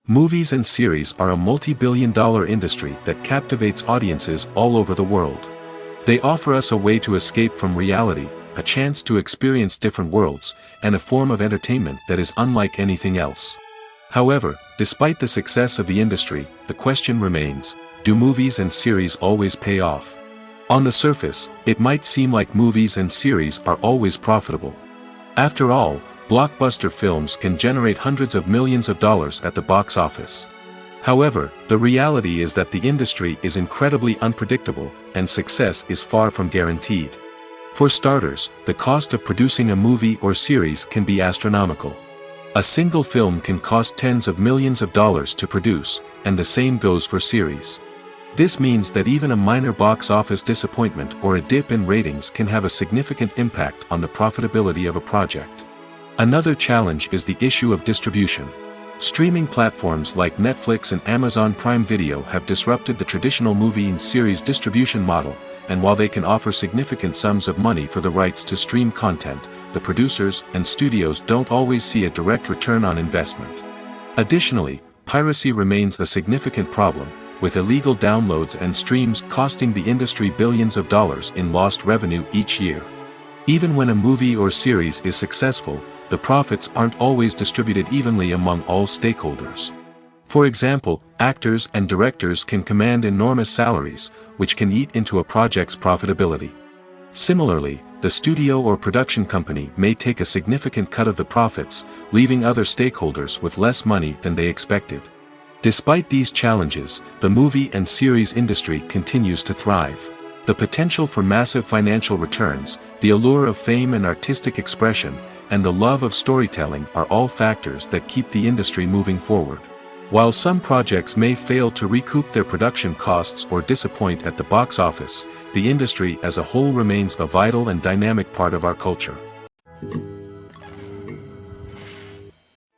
Movies and series are a multi-billion-dollar industry that captivates audiences all over the world. They offer us a way to escape from reality, a chance to experience different worlds, and a form of entertainment that is unlike anything else. However, despite the success of the industry, the question remains, do movies and series always pay off? On the surface, it might seem like movies and series are always profitable. After all, blockbuster films can generate hundreds of millions of dollars at the box office. However, the reality is that the industry is incredibly unpredictable, and success is far from guaranteed. For starters, the cost of producing a movie or series can be astronomical. A single film can cost tens of millions of dollars to produce, and the same goes for series. This means that even a minor box office disappointment or a dip in ratings can have a significant impact on the profitability of a project. Another challenge is the issue of distribution. Streaming platforms like Netflix and Amazon Prime Video have disrupted the traditional movie and series distribution model, and while they can offer significant sums of money for the rights to stream content, the producers and studios don't always see a direct return on investment. Additionally, piracy remains a significant problem, with illegal downloads and streams costing the industry billions of dollars in lost revenue each year. Even when a movie or series is successful, the profits aren't always distributed evenly among all stakeholders. For example, actors and directors can command enormous salaries, which can eat into a project's profitability. Similarly, the studio or production company may take a significant cut of the profits, leaving other stakeholders with less money than they expected. Despite these challenges, the movie and series industry continues to thrive. The potential for massive financial returns, the allure of fame and artistic expression, and the love of storytelling are all factors that keep the industry moving forward. While some projects may fail to recoup their production costs or disappoint at the box office, the industry as a whole remains a vital and dynamic part of our culture.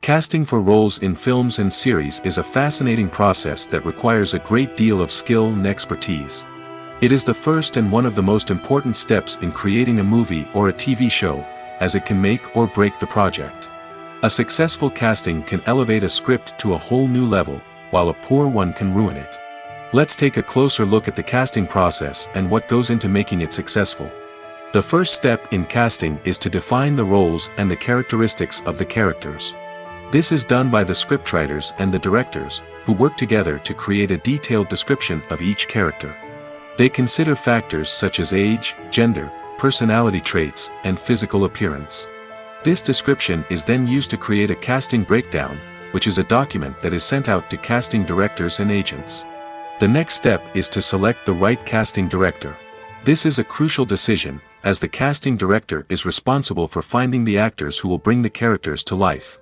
Casting for roles in films and series is a fascinating process that requires a great deal of skill and expertise. It is the first and one of the most important steps in creating a movie or a TV show, as it can make or break the project. A successful casting can elevate a script to a whole new level, while a poor one can ruin it. Let's take a closer look at the casting process and what goes into making it successful. The first step in casting is to define the roles and the characteristics of the characters. This is done by the scriptwriters and the directors, who work together to create a detailed description of each character. They consider factors such as age, gender, personality traits, and physical appearance. This description is then used to create a casting breakdown, which is a document that is sent out to casting directors and agents. The next step is to select the right casting director. This is a crucial decision, as the casting director is responsible for finding the actors who will bring the characters to life.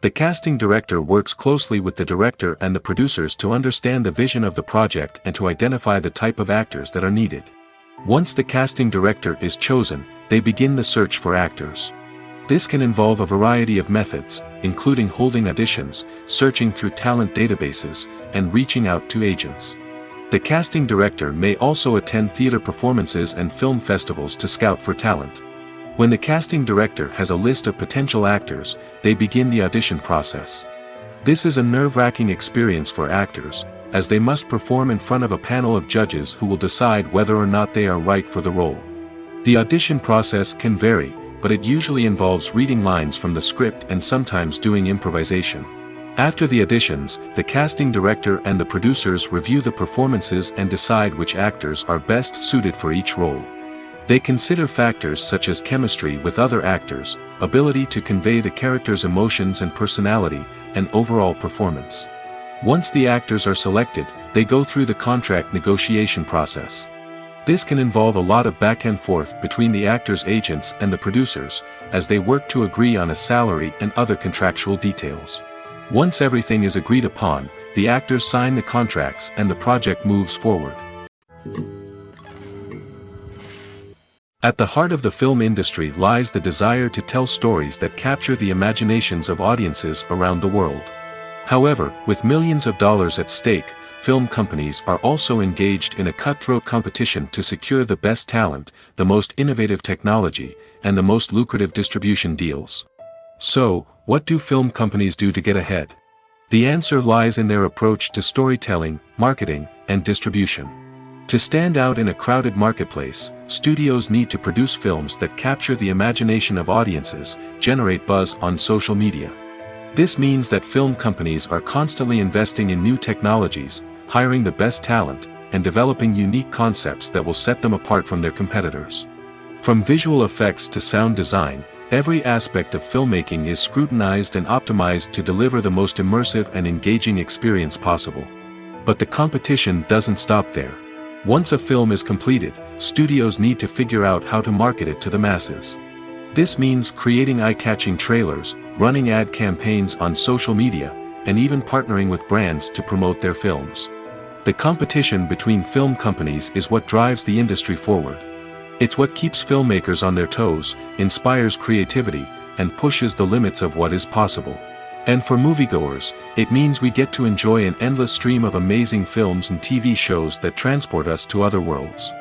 The casting director works closely with the director and the producers to understand the vision of the project and to identify the type of actors that are needed. Once the casting director is chosen, they begin the search for actors. This can involve a variety of methods, including holding auditions, searching through talent databases, and reaching out to agents. The casting director may also attend theater performances and film festivals to scout for talent. When the casting director has a list of potential actors, they begin the audition process. This is a nerve-wracking experience for actors, as they must perform in front of a panel of judges who will decide whether or not they are right for the role. The audition process can vary, but it usually involves reading lines from the script and sometimes doing improvisation. After the auditions, the casting director and the producers review the performances and decide which actors are best suited for each role. They consider factors such as chemistry with other actors, ability to convey the character's emotions and personality, and overall performance. Once the actors are selected, they go through the contract negotiation process. This can involve a lot of back and forth between the actors' agents and the producers, as they work to agree on a salary and other contractual details. Once everything is agreed upon, the actors sign the contracts and the project moves forward. At the heart of the film industry lies the desire to tell stories that capture the imaginations of audiences around the world. However, with millions of dollars at stake, film companies are also engaged in a cutthroat competition to secure the best talent, the most innovative technology, and the most lucrative distribution deals. So, what do film companies do to get ahead? The answer lies in their approach to storytelling, marketing, and distribution. To stand out in a crowded marketplace, studios need to produce films that capture the imagination of audiences, generate buzz on social media. This means that film companies are constantly investing in new technologies, hiring the best talent, and developing unique concepts that will set them apart from their competitors. From visual effects to sound design, every aspect of filmmaking is scrutinized and optimized to deliver the most immersive and engaging experience possible. But the competition doesn't stop there. Once a film is completed, studios need to figure out how to market it to the masses. This means creating eye-catching trailers, running ad campaigns on social media, and even partnering with brands to promote their films. The competition between film companies is what drives the industry forward. It's what keeps filmmakers on their toes, inspires creativity, and pushes the limits of what is possible. And for moviegoers, it means we get to enjoy an endless stream of amazing films and TV shows that transport us to other worlds.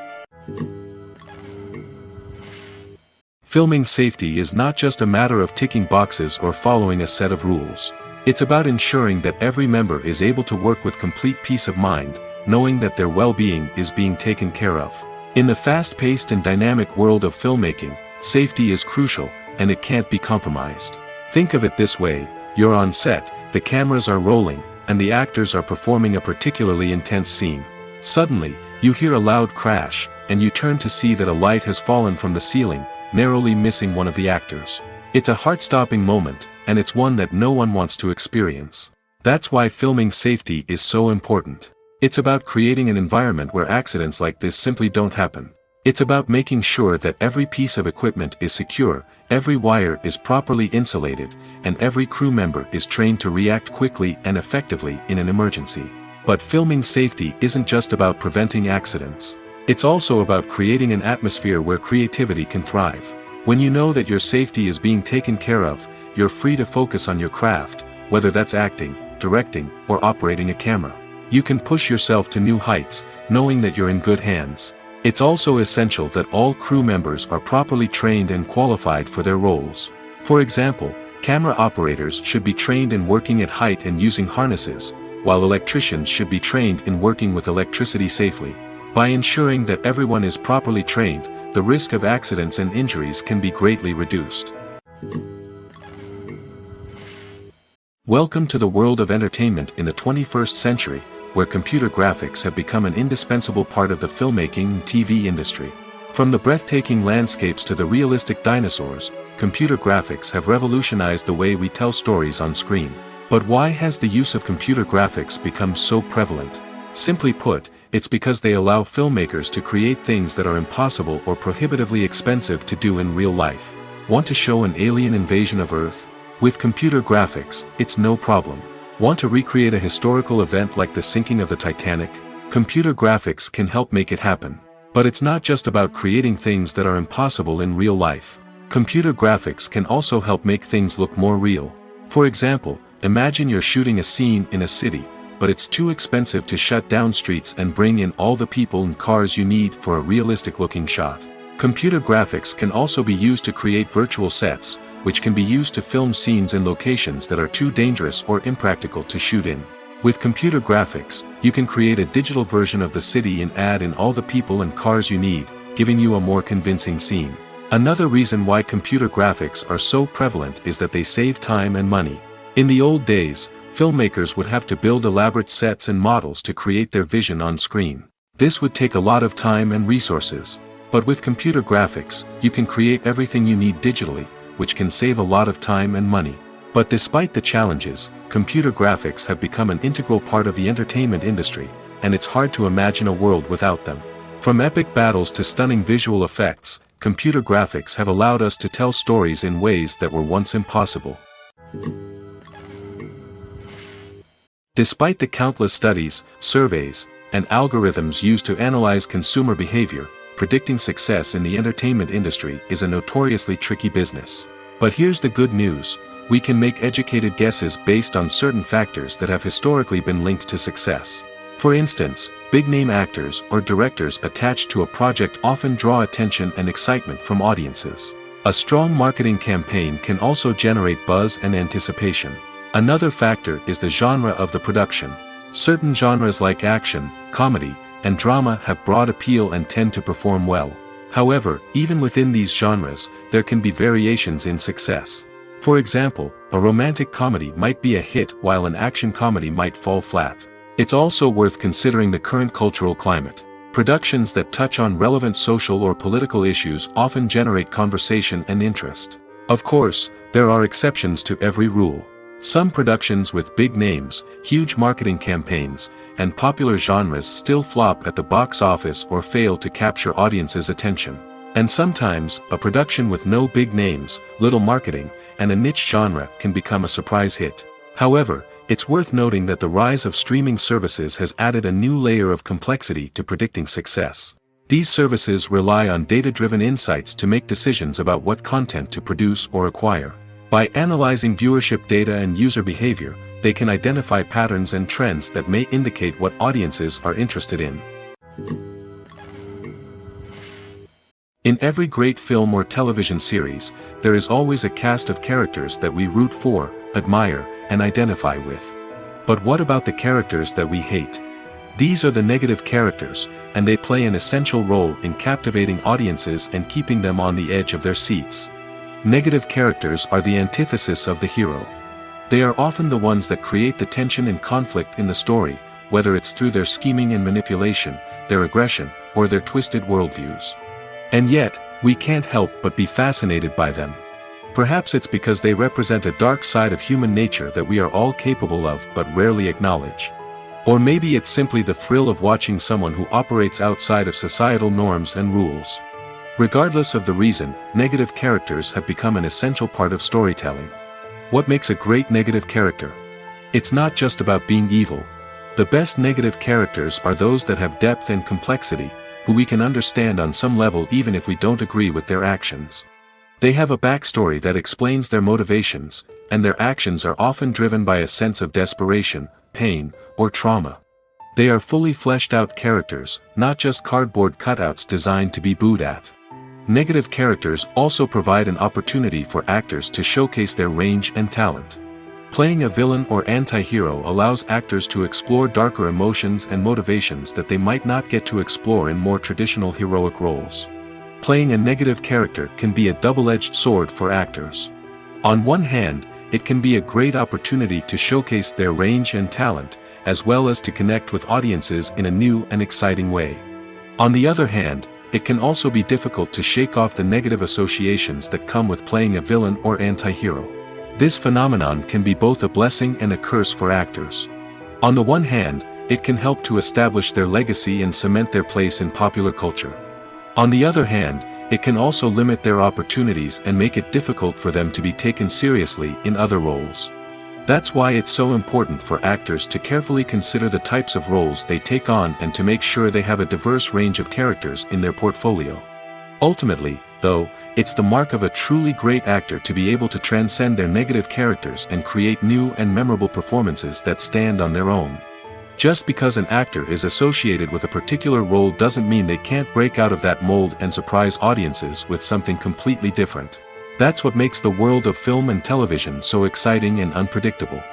Filming safety is not just a matter of ticking boxes or following a set of rules. It's about ensuring that every member is able to work with complete peace of mind, knowing that their well-being is being taken care of. In the fast-paced and dynamic world of filmmaking, safety is crucial, and it can't be compromised. Think of it this way: you're on set, the cameras are rolling, and the actors are performing a particularly intense scene. Suddenly, you hear a loud crash, and you turn to see that a light has fallen from the ceiling, narrowly missing one of the actors. It's a heart-stopping moment, and it's one that no one wants to experience. That's why filming safety is so important. It's about creating an environment where accidents like this simply don't happen. It's about making sure that every piece of equipment is secure, every wire is properly insulated, and every crew member is trained to react quickly and effectively in an emergency. But filming safety isn't just about preventing accidents. It's also about creating an atmosphere where creativity can thrive. When you know that your safety is being taken care of, you're free to focus on your craft, whether that's acting, directing, or operating a camera. You can push yourself to new heights, knowing that you're in good hands. It's also essential that all crew members are properly trained and qualified for their roles. For example, camera operators should be trained in working at height and using harnesses, while electricians should be trained in working with electricity safely. By ensuring that everyone is properly trained, the risk of accidents and injuries can be greatly reduced. Welcome to the world of entertainment in the 21st century, where computer graphics have become an indispensable part of the filmmaking and TV industry. From the breathtaking landscapes to the realistic dinosaurs, computer graphics have revolutionized the way we tell stories on screen. But why has the use of computer graphics become so prevalent? Simply put, it's because they allow filmmakers to create things that are impossible or prohibitively expensive to do in real life. Want to show an alien invasion of Earth? With computer graphics, it's no problem. Want to recreate a historical event like the sinking of the Titanic? Computer graphics can help make it happen. But it's not just about creating things that are impossible in real life. Computer graphics can also help make things look more real. For example, imagine you're shooting a scene in a city, but it's too expensive to shut down streets and bring in all the people and cars you need for a realistic-looking shot. Computer graphics can also be used to create virtual sets, which can be used to film scenes in locations that are too dangerous or impractical to shoot in. With computer graphics, you can create a digital version of the city and add in all the people and cars you need, giving you a more convincing scene. Another reason why computer graphics are so prevalent is that they save time and money. In the old days, filmmakers would have to build elaborate sets and models to create their vision on screen. This would take a lot of time and resources. But with computer graphics, you can create everything you need digitally, which can save a lot of time and money. But despite the challenges, computer graphics have become an integral part of the entertainment industry, and it's hard to imagine a world without them. From epic battles to stunning visual effects, computer graphics have allowed us to tell stories in ways that were once impossible. Despite the countless studies, surveys, and algorithms used to analyze consumer behavior, predicting success in the entertainment industry is a notoriously tricky business. But here's the good news: we can make educated guesses based on certain factors that have historically been linked to success. For instance, big-name actors or directors attached to a project often draw attention and excitement from audiences. A strong marketing campaign can also generate buzz and anticipation. Another factor is the genre of the production. Certain genres like action, comedy, and drama have broad appeal and tend to perform well. However, even within these genres, there can be variations in success. For example, a romantic comedy might be a hit while an action comedy might fall flat. It's also worth considering the current cultural climate. Productions that touch on relevant social or political issues often generate conversation and interest. Of course, there are exceptions to every rule. Some productions with big names, huge marketing campaigns, and popular genres still flop at the box office or fail to capture audiences' attention. And sometimes, a production with no big names, little marketing, and a niche genre can become a surprise hit. However, it's worth noting that the rise of streaming services has added a new layer of complexity to predicting success. These services rely on data-driven insights to make decisions about what content to produce or acquire. By analyzing viewership data and user behavior, they can identify patterns and trends that may indicate what audiences are interested in. In every great film or television series, there is always a cast of characters that we root for, admire, and identify with. But what about the characters that we hate? These are the negative characters, and they play an essential role in captivating audiences and keeping them on the edge of their seats. Negative characters are the antithesis of the hero. They are often the ones that create the tension and conflict in the story, whether it's through their scheming and manipulation, their aggression, or their twisted worldviews. And yet, we can't help but be fascinated by them. Perhaps it's because they represent a dark side of human nature that we are all capable of but rarely acknowledge. Or maybe it's simply the thrill of watching someone who operates outside of societal norms and rules. Regardless of the reason, negative characters have become an essential part of storytelling. What makes a great negative character? It's not just about being evil. The best negative characters are those that have depth and complexity, who we can understand on some level even if we don't agree with their actions. They have a backstory that explains their motivations, and their actions are often driven by a sense of desperation, pain, or trauma. They are fully fleshed out characters, not just cardboard cutouts designed to be booed at. Negative characters also provide an opportunity for actors to showcase their range and talent. Playing a villain or anti-hero allows actors to explore darker emotions and motivations that they might not get to explore in more traditional heroic roles. Playing a negative character can be a double-edged sword for actors. On one hand, it can be a great opportunity to showcase their range and talent, as well as to connect with audiences in a new and exciting way. On the other hand, it can also be difficult to shake off the negative associations that come with playing a villain or anti-hero. This phenomenon can be both a blessing and a curse for actors. On the one hand, it can help to establish their legacy and cement their place in popular culture. On the other hand, it can also limit their opportunities and make it difficult for them to be taken seriously in other roles. That's why it's so important for actors to carefully consider the types of roles they take on and to make sure they have a diverse range of characters in their portfolio. Ultimately, though, it's the mark of a truly great actor to be able to transcend their negative characters and create new and memorable performances that stand on their own. Just because an actor is associated with a particular role doesn't mean they can't break out of that mold and surprise audiences with something completely different. That's what makes the world of film and television so exciting and unpredictable.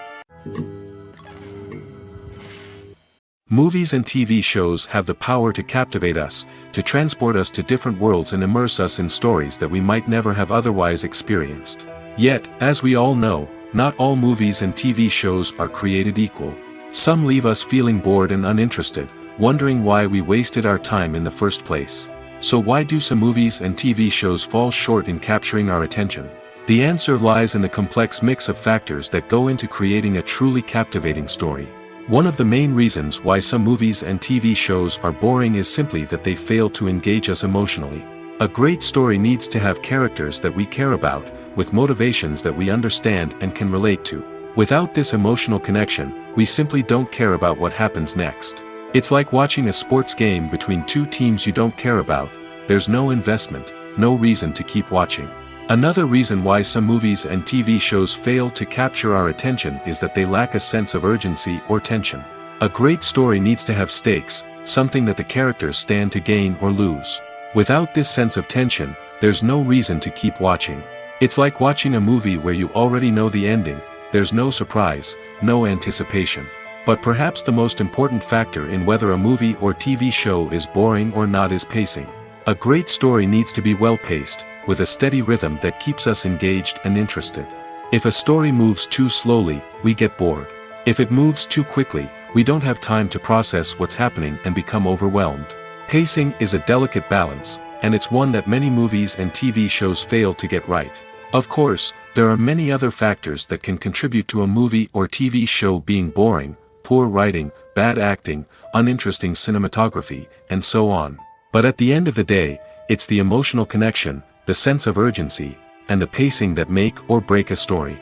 Movies and TV shows have the power to captivate us, to transport us to different worlds and immerse us in stories that we might never have otherwise experienced. Yet, as we all know, not all movies and TV shows are created equal. Some leave us feeling bored and uninterested, wondering why we wasted our time in the first place. So why do some movies and TV shows fall short in capturing our attention? The answer lies in the complex mix of factors that go into creating a truly captivating story. One of the main reasons why some movies and TV shows are boring is simply that they fail to engage us emotionally. A great story needs to have characters that we care about, with motivations that we understand and can relate to. Without this emotional connection, we simply don't care about what happens next. It's like watching a sports game between two teams you don't care about. There's no investment, no reason to keep watching. Another reason why some movies and TV shows fail to capture our attention is that they lack a sense of urgency or tension. A great story needs to have stakes, something that the characters stand to gain or lose. Without this sense of tension, there's no reason to keep watching. It's like watching a movie where you already know the ending. There's no surprise, no anticipation. But perhaps the most important factor in whether a movie or TV show is boring or not is pacing. A great story needs to be well-paced, with a steady rhythm that keeps us engaged and interested. If a story moves too slowly, we get bored. If it moves too quickly, we don't have time to process what's happening and become overwhelmed. Pacing is a delicate balance, and it's one that many movies and TV shows fail to get right. Of course, there are many other factors that can contribute to a movie or TV show being boring: poor writing, bad acting, uninteresting cinematography, and so on. But at the end of the day, it's the emotional connection, the sense of urgency, and the pacing that make or break a story.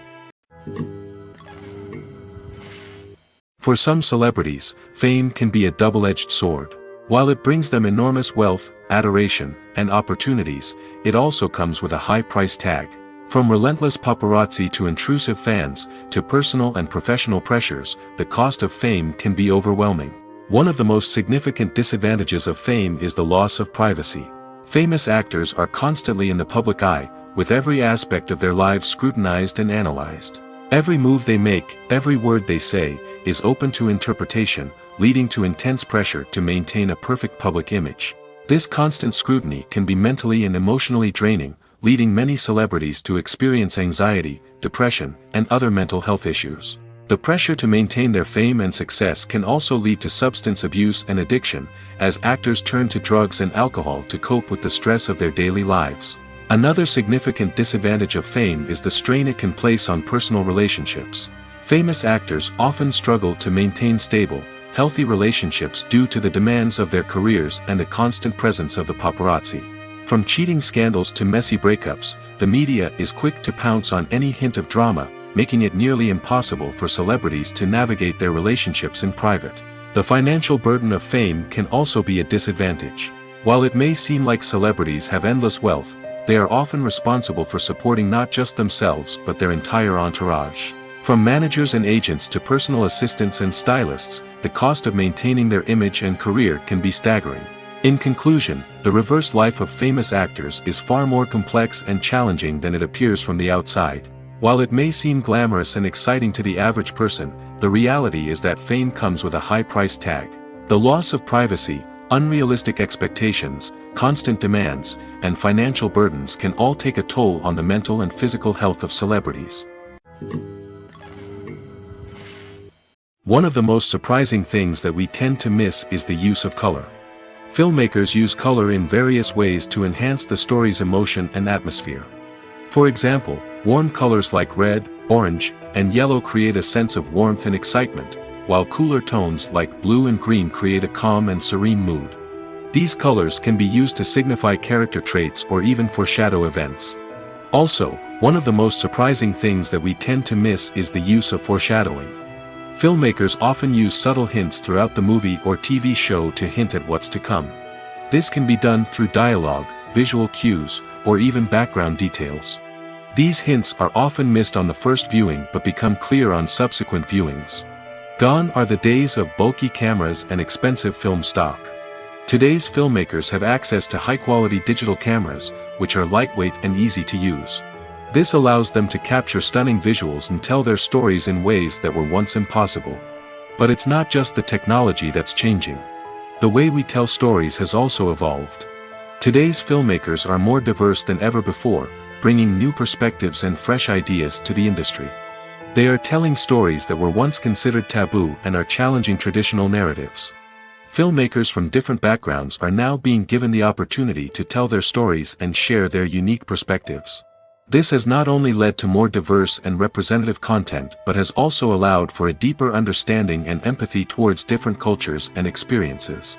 For some celebrities, fame can be a double-edged sword. While it brings them enormous wealth, adoration, and opportunities, it also comes with a high price tag. From relentless paparazzi to intrusive fans, to personal and professional pressures, the cost of fame can be overwhelming. One of the most significant disadvantages of fame is the loss of privacy. Famous actors are constantly in the public eye, with every aspect of their lives scrutinized and analyzed. Every move they make, every word they say, is open to interpretation, leading to intense pressure to maintain a perfect public image. This constant scrutiny can be mentally and emotionally draining, leading many celebrities to experience anxiety, depression, and other mental health issues. The pressure to maintain their fame and success can also lead to substance abuse and addiction, as actors turn to drugs and alcohol to cope with the stress of their daily lives. Another significant disadvantage of fame is the strain it can place on personal relationships. Famous actors often struggle to maintain stable, healthy relationships due to the demands of their careers and the constant presence of the paparazzi. From cheating scandals to messy breakups, the media is quick to pounce on any hint of drama, making it nearly impossible for celebrities to navigate their relationships in private. The financial burden of fame can also be a disadvantage. While it may seem like celebrities have endless wealth, they are often responsible for supporting not just themselves but their entire entourage. From managers and agents to personal assistants and stylists, the cost of maintaining their image and career can be staggering. In conclusion, the reverse life of famous actors is far more complex and challenging than it appears from the outside. While it may seem glamorous and exciting to the average person, the reality is that fame comes with a high price tag. The loss of privacy, unrealistic expectations, constant demands, and financial burdens can all take a toll on the mental and physical health of celebrities. One of the most surprising things that we tend to miss is the use of color. Filmmakers use color in various ways to enhance the story's emotion and atmosphere. For example, warm colors like red, orange, and yellow create a sense of warmth and excitement, while cooler tones like blue and green create a calm and serene mood. These colors can be used to signify character traits or even foreshadow events. Also, one of the most surprising things that we tend to miss is the use of foreshadowing. Filmmakers often use subtle hints throughout the movie or TV show to hint at what's to come. This can be done through dialogue, visual cues, or even background details. These hints are often missed on the first viewing but become clear on subsequent viewings. Gone are the days of bulky cameras and expensive film stock. Today's filmmakers have access to high-quality digital cameras, which are lightweight and easy to use. This allows them to capture stunning visuals and tell their stories in ways that were once impossible. But it's not just the technology that's changing. The way we tell stories has also evolved. Today's filmmakers are more diverse than ever before, bringing new perspectives and fresh ideas to the industry. They are telling stories that were once considered taboo and are challenging traditional narratives. Filmmakers from different backgrounds are now being given the opportunity to tell their stories and share their unique perspectives. This has not only led to more diverse and representative content but has also allowed for a deeper understanding and empathy towards different cultures and experiences.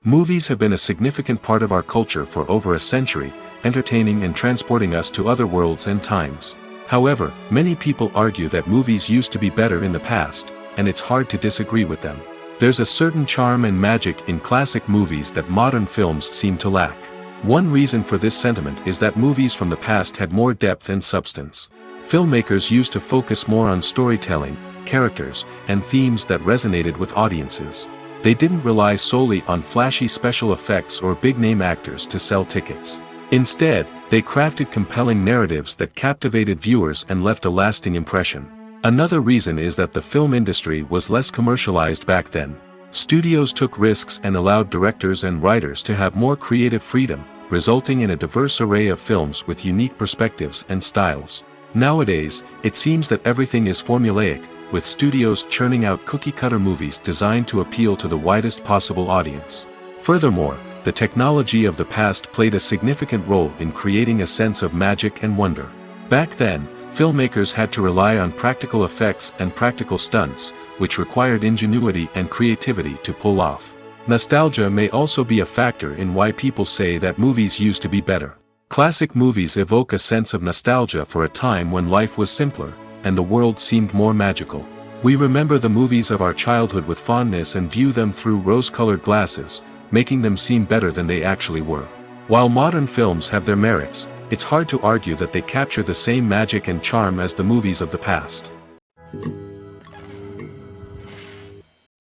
Movies have been a significant part of our culture for over a century, entertaining and transporting us to other worlds and times. However, many people argue that movies used to be better in the past, and it's hard to disagree with them. There's a certain charm and magic in classic movies that modern films seem to lack. One reason for this sentiment is that movies from the past had more depth and substance. Filmmakers used to focus more on storytelling, characters, and themes that resonated with audiences. They didn't rely solely on flashy special effects or big-name actors to sell tickets. Instead, they crafted compelling narratives that captivated viewers and left a lasting impression. Another reason is that the film industry was less commercialized back then. Studios took risks and allowed directors and writers to have more creative freedom, resulting in a diverse array of films with unique perspectives and styles. Nowadays, it seems that everything is formulaic, with studios churning out cookie-cutter movies designed to appeal to the widest possible audience. Furthermore, the technology of the past played a significant role in creating a sense of magic and wonder. Back then, filmmakers had to rely on practical effects and practical stunts, which required ingenuity and creativity to pull off. Nostalgia may also be a factor in why people say that movies used to be better. Classic movies evoke a sense of nostalgia for a time when life was simpler, and the world seemed more magical. We remember the movies of our childhood with fondness and view them through rose-colored glasses, making them seem better than they actually were. While modern films have their merits, it's hard to argue that they capture the same magic and charm as the movies of the past.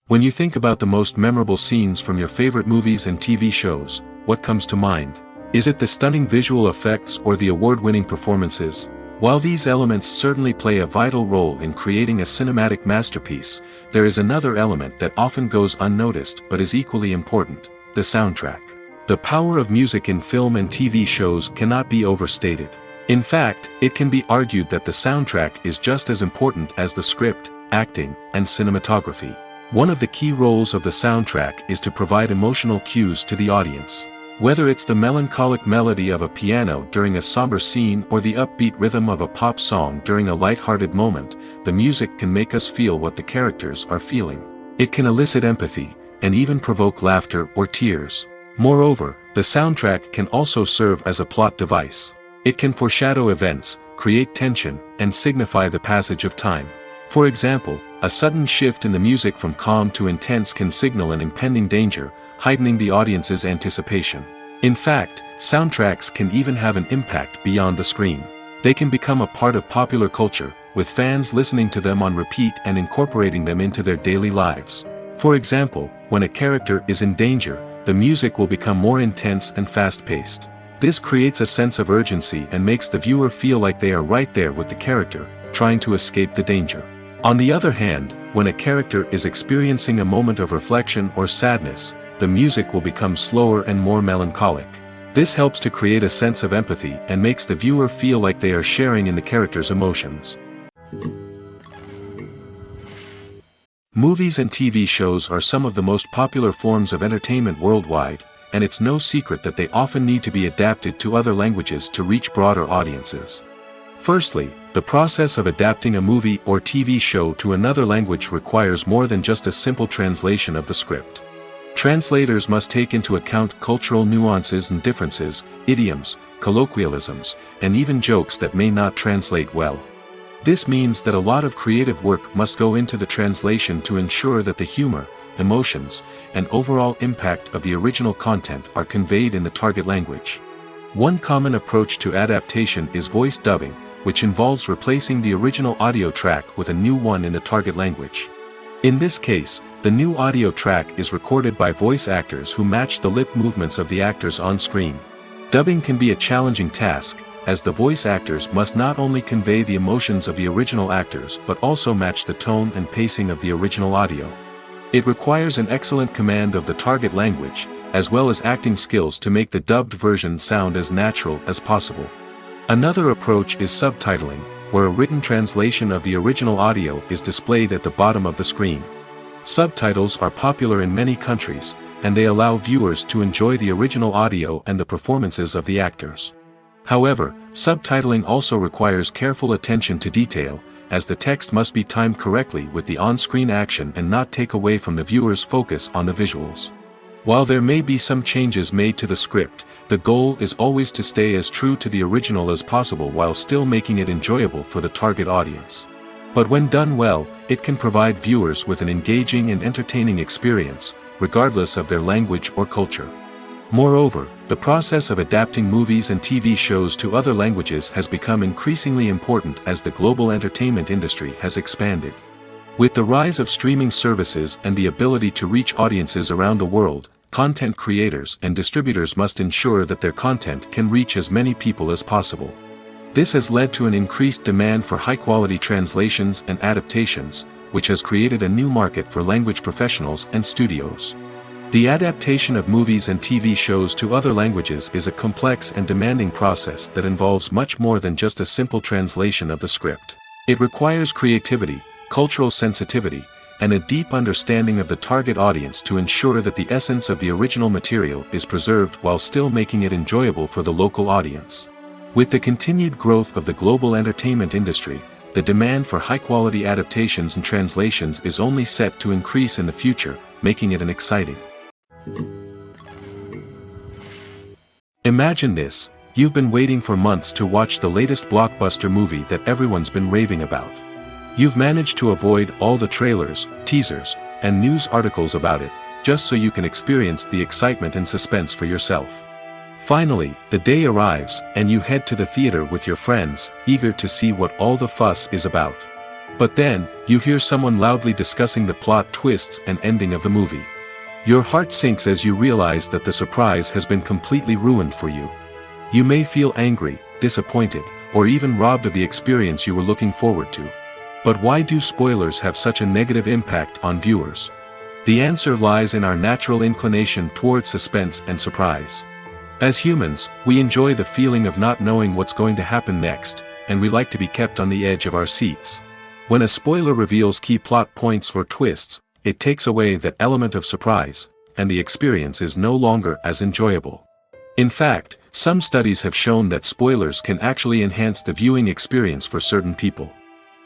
When you think about the most memorable scenes from your favorite movies and TV shows, what comes to mind? Is it the stunning visual effects or the award-winning performances? While these elements certainly play a vital role in creating a cinematic masterpiece, there is another element that often goes unnoticed but is equally important: the soundtrack. The power of music in film and TV shows cannot be overstated. In fact, it can be argued that the soundtrack is just as important as the script, acting, and cinematography. One of the key roles of the soundtrack is to provide emotional cues to the audience. Whether it's the melancholic melody of a piano during a somber scene or the upbeat rhythm of a pop song during a light-hearted moment, the music can make us feel what the characters are feeling. It can elicit empathy, and even provoke laughter or tears. Moreover, the soundtrack can also serve as a plot device. It can foreshadow events, create tension, and signify the passage of time. For example, a sudden shift in the music from calm to intense can signal an impending danger, heightening the audience's anticipation. In fact, soundtracks can even have an impact beyond the screen. They can become a part of popular culture, with fans listening to them on repeat and incorporating them into their daily lives. For example, when a character is in danger, the music will become more intense and fast-paced. This creates a sense of urgency and makes the viewer feel like they are right there with the character, trying to escape the danger. On the other hand, when a character is experiencing a moment of reflection or sadness, the music will become slower and more melancholic. This helps to create a sense of empathy and makes the viewer feel like they are sharing in the character's emotions. Movies and TV shows are some of the most popular forms of entertainment worldwide, and it's no secret that they often need to be adapted to other languages to reach broader audiences. Firstly, the process of adapting a movie or TV show to another language requires more than just a simple translation of the script. Translators must take into account cultural nuances and differences, idioms, colloquialisms, and even jokes that may not translate well. This means that a lot of creative work must go into the translation to ensure that the humor, emotions, and overall impact of the original content are conveyed in the target language. One common approach to adaptation is voice dubbing, which involves replacing the original audio track with a new one in the target language. In this case, the new audio track is recorded by voice actors who match the lip movements of the actors on screen. Dubbing can be a challenging task, as the voice actors must not only convey the emotions of the original actors but also match the tone and pacing of the original audio. It requires an excellent command of the target language, as well as acting skills to make the dubbed version sound as natural as possible. Another approach is subtitling, where a written translation of the original audio is displayed at the bottom of the screen. Subtitles are popular in many countries, and they allow viewers to enjoy the original audio and the performances of the actors. However, subtitling also requires careful attention to detail, as the text must be timed correctly with the on-screen action and not take away from the viewer's focus on the visuals. While there may be some changes made to the script, the goal is always to stay as true to the original as possible while still making it enjoyable for the target audience. But when done well, it can provide viewers with an engaging and entertaining experience, regardless of their language or culture. Moreover, the process of adapting movies and TV shows to other languages has become increasingly important as the global entertainment industry has expanded. With the rise of streaming services and the ability to reach audiences around the world, content creators and distributors must ensure that their content can reach as many people as possible. This has led to an increased demand for high-quality translations and adaptations, which has created a new market for language professionals and studios. The adaptation of movies and TV shows to other languages is a complex and demanding process that involves much more than just a simple translation of the script. It requires creativity, cultural sensitivity, and a deep understanding of the target audience to ensure that the essence of the original material is preserved while still making it enjoyable for the local audience. With the continued growth of the global entertainment industry, the demand for high-quality adaptations and translations is only set to increase in the future, making it an exciting. Imagine this: you've been waiting for months to watch the latest blockbuster movie that everyone's been raving about. You've managed to avoid all the trailers, teasers, and news articles about it, just so you can experience the excitement and suspense for yourself. Finally, the day arrives, and you head to the theater with your friends, eager to see what all the fuss is about. But then, you hear someone loudly discussing the plot twists and ending of the movie. Your heart sinks as you realize that the surprise has been completely ruined for you. You may feel angry, disappointed, or even robbed of the experience you were looking forward to. But why do spoilers have such a negative impact on viewers? The answer lies in our natural inclination toward suspense and surprise. As humans, we enjoy the feeling of not knowing what's going to happen next, and we like to be kept on the edge of our seats. When a spoiler reveals key plot points or twists, it takes away that element of surprise, and the experience is no longer as enjoyable. In fact, some studies have shown that spoilers can actually enhance the viewing experience for certain people.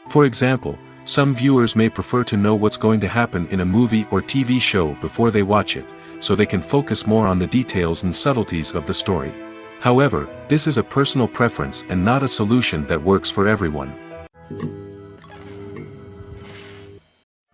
For example, some viewers may prefer to know what's going to happen in a movie or TV show before they watch it, so they can focus more on the details and subtleties of the story. However, this is a personal preference and not a solution that works for everyone.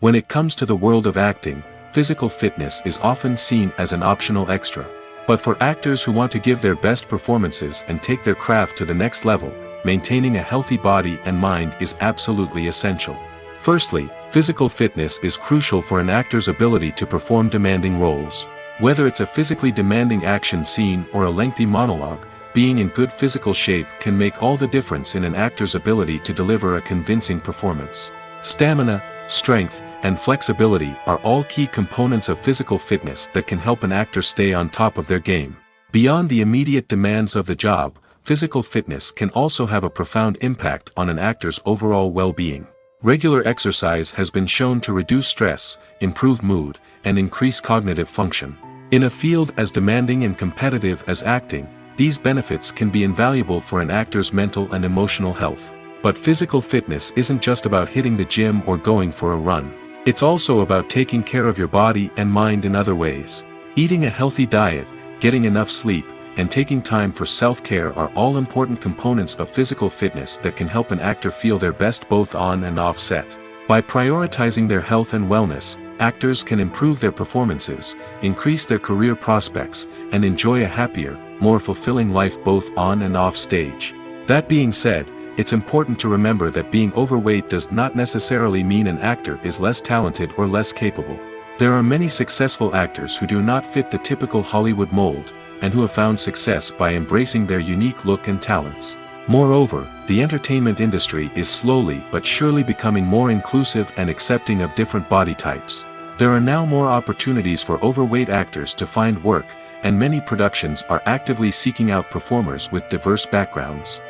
When it comes to the world of acting, physical fitness is often seen as an optional extra. But for actors who want to give their best performances and take their craft to the next level, maintaining a healthy body and mind is absolutely essential. Firstly, physical fitness is crucial for an actor's ability to perform demanding roles. Whether it's a physically demanding action scene or a lengthy monologue, being in good physical shape can make all the difference in an actor's ability to deliver a convincing performance. Stamina, strength, and flexibility are all key components of physical fitness that can help an actor stay on top of their game. Beyond the immediate demands of the job, physical fitness can also have a profound impact on an actor's overall well-being. Regular exercise has been shown to reduce stress, improve mood, and increase cognitive function. In a field as demanding and competitive as acting, these benefits can be invaluable for an actor's mental and emotional health. But physical fitness isn't just about hitting the gym or going for a run. It's also about taking care of your body and mind in other ways. Eating a healthy diet, getting enough sleep, and taking time for self-care are all important components of physical fitness that can help an actor feel their best both on and off set. By prioritizing their health and wellness, actors can improve their performances, increase their career prospects, and enjoy a happier, more fulfilling life both on and off stage. That being said, it's important to remember that being overweight does not necessarily mean an actor is less talented or less capable. There are many successful actors who do not fit the typical Hollywood mold, and who have found success by embracing their unique look and talents. Moreover, the entertainment industry is slowly but surely becoming more inclusive and accepting of different body types. There are now more opportunities for overweight actors to find work, and many productions are actively seeking out performers with diverse backgrounds.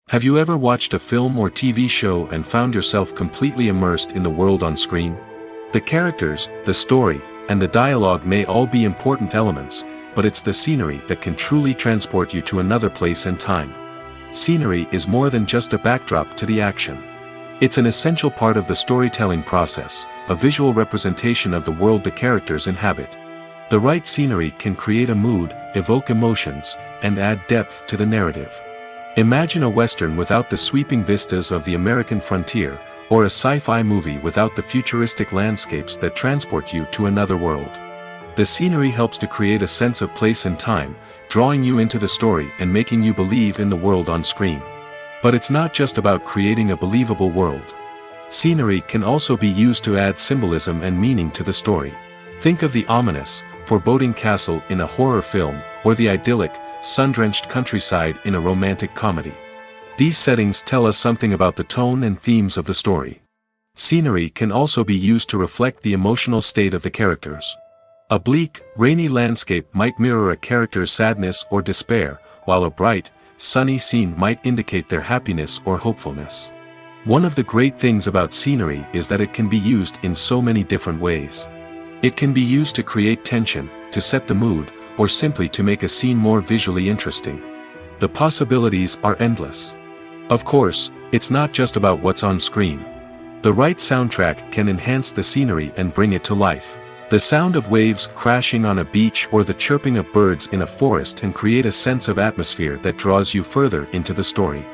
Have you ever watched a film or TV show and found yourself completely immersed in the world on screen? The characters, the story, and the dialogue may all be important elements, but it's the scenery that can truly transport you to another place and time. Scenery is more than just a backdrop to the action. It's an essential part of the storytelling process, a visual representation of the world the characters inhabit. The right scenery can create a mood, evoke emotions, and add depth to the narrative. Imagine a Western without the sweeping vistas of the American frontier, or a sci-fi movie without the futuristic landscapes that transport you to another world. The scenery helps to create a sense of place and time, drawing you into the story and making you believe in the world on screen. But it's not just about creating a believable world. Scenery can also be used to add symbolism and meaning to the story. Think of the ominous, foreboding castle in a horror film, or the idyllic, sun-drenched countryside in a romantic comedy. These settings tell us something about the tone and themes of the story. Scenery can also be used to reflect the emotional state of the characters. A bleak, rainy landscape might mirror a character's sadness or despair, while a bright, sunny scene might indicate their happiness or hopefulness. One of the great things about scenery is that it can be used in so many different ways. It can be used to create tension, to set the mood, or simply to make a scene more visually interesting. The possibilities are endless. Of course, it's not just about what's on screen. The right soundtrack can enhance the scenery and bring it to life. The sound of waves crashing on a beach or the chirping of birds in a forest can create a sense of atmosphere that draws you further into the story.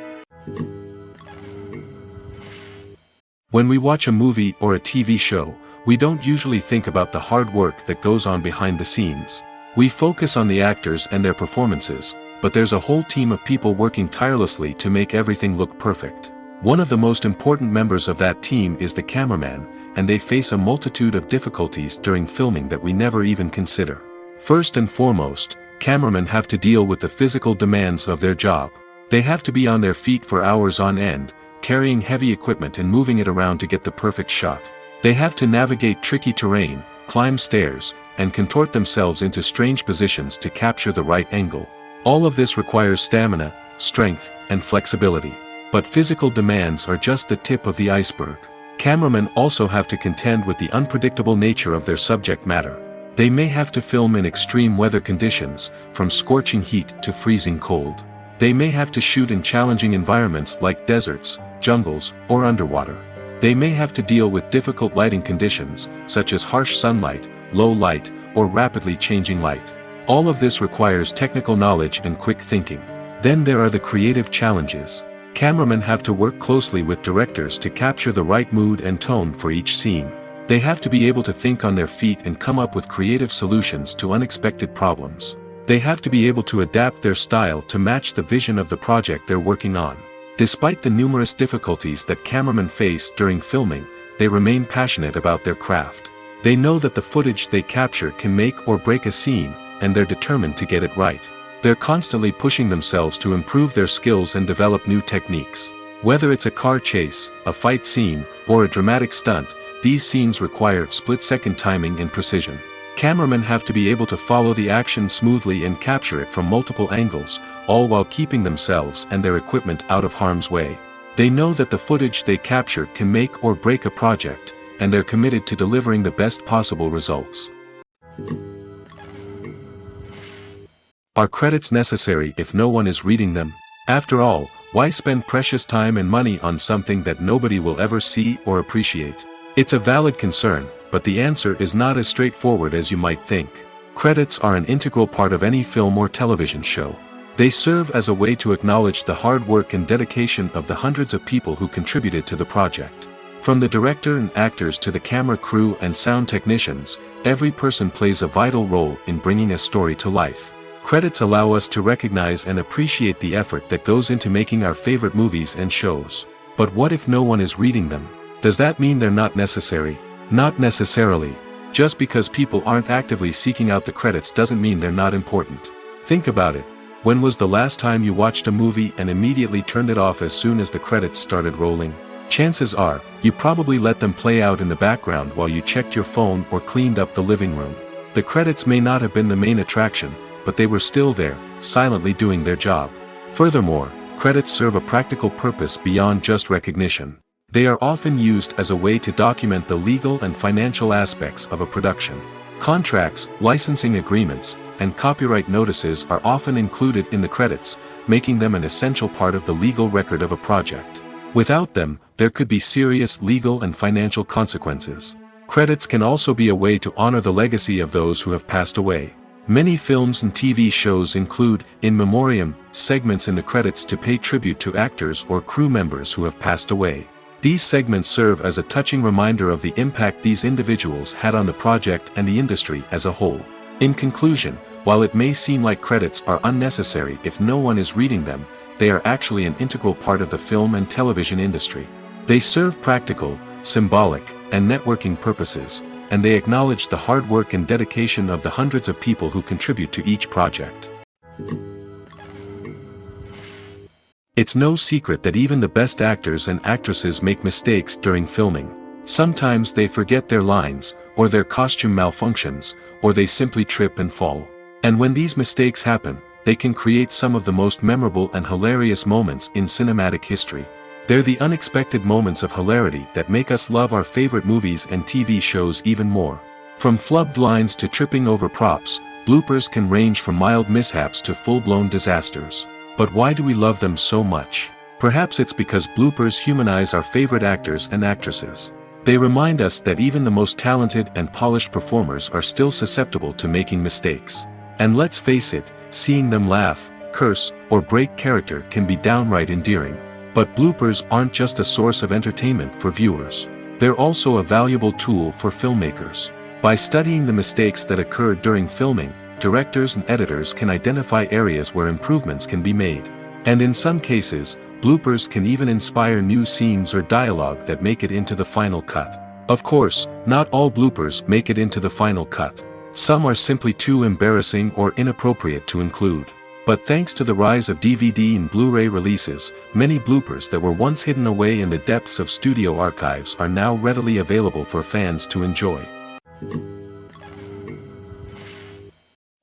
When we watch a movie or a TV show, we don't usually think about the hard work that goes on behind the scenes. We focus on the actors and their performances, but there's a whole team of people working tirelessly to make everything look perfect. One of the most important members of that team is the cameraman, and they face a multitude of difficulties during filming that we never even consider. First and foremost, cameramen have to deal with the physical demands of their job. They have to be on their feet for hours on end, carrying heavy equipment and moving it around to get the perfect shot. They have to navigate tricky terrain, climb stairs, and contort themselves into strange positions to capture the right angle. All of this requires stamina, strength, and flexibility. But physical demands are just the tip of the iceberg. Cameramen also have to contend with the unpredictable nature of their subject matter. They may have to film in extreme weather conditions, from scorching heat to freezing cold. They may have to shoot in challenging environments like deserts, jungles, or underwater. They may have to deal with difficult lighting conditions, such as harsh sunlight, low light, or rapidly changing light. All of this requires technical knowledge and quick thinking. Then there are the creative challenges. Cameramen have to work closely with directors to capture the right mood and tone for each scene. They have to be able to think on their feet and come up with creative solutions to unexpected problems. They have to be able to adapt their style to match the vision of the project they're working on. Despite the numerous difficulties that cameramen face during filming, they remain passionate about their craft. They know that the footage they capture can make or break a scene, and they're determined to get it right. They're constantly pushing themselves to improve their skills and develop new techniques. Whether it's a car chase, a fight scene, or a dramatic stunt, these scenes require split-second timing and precision. Cameramen have to be able to follow the action smoothly and capture it from multiple angles, all while keeping themselves and their equipment out of harm's way. They know that the footage they capture can make or break a project, and they're committed to delivering the best possible results. Are credits necessary if no one is reading them? After all, why spend precious time and money on something that nobody will ever see or appreciate? It's a valid concern, but the answer is not as straightforward as you might think. Credits are an integral part of any film or television show. They serve as a way to acknowledge the hard work and dedication of the hundreds of people who contributed to the project. From the director and actors to the camera crew and sound technicians, every person plays a vital role in bringing a story to life. Credits allow us to recognize and appreciate the effort that goes into making our favorite movies and shows. But what if no one is reading them? Does that mean they're not necessary? Not necessarily. Just because people aren't actively seeking out the credits doesn't mean they're not important. Think about it. When was the last time you watched a movie and immediately turned it off as soon as the credits started rolling? Chances are, you probably let them play out in the background while you checked your phone or cleaned up the living room. The credits may not have been the main attraction, but they were still there, silently doing their job. Furthermore, credits serve a practical purpose beyond just recognition. They are often used as a way to document the legal and financial aspects of a production. Contracts, licensing agreements, and copyright notices are often included in the credits, making them an essential part of the legal record of a project. Without them, there could be serious legal and financial consequences. Credits can also be a way to honor the legacy of those who have passed away. Many films and TV shows include, in memoriam, segments in the credits to pay tribute to actors or crew members who have passed away. These segments serve as a touching reminder of the impact these individuals had on the project and the industry as a whole. In conclusion, while it may seem like credits are unnecessary if no one is reading them, they are actually an integral part of the film and television industry. They serve practical, symbolic, and networking purposes, and they acknowledge the hard work and dedication of the hundreds of people who contribute to each project. It's no secret that even the best actors and actresses make mistakes during filming. Sometimes they forget their lines, or their costume malfunctions, or they simply trip and fall. And when these mistakes happen, they can create some of the most memorable and hilarious moments in cinematic history. They're the unexpected moments of hilarity that make us love our favorite movies and TV shows even more. From flubbed lines to tripping over props, bloopers can range from mild mishaps to full-blown disasters. But why do we love them so much? Perhaps it's because bloopers humanize our favorite actors and actresses. They remind us that even the most talented and polished performers are still susceptible to making mistakes. And let's face it, seeing them laugh, curse, or break character can be downright endearing. But bloopers aren't just a source of entertainment for viewers. They're also a valuable tool for filmmakers. By studying the mistakes that occur during filming, directors and editors can identify areas where improvements can be made. And in some cases, bloopers can even inspire new scenes or dialogue that make it into the final cut. Of course, not all bloopers make it into the final cut. Some are simply too embarrassing or inappropriate to include. But thanks to the rise of DVD and Blu-ray releases, many bloopers that were once hidden away in the depths of studio archives are now readily available for fans to enjoy.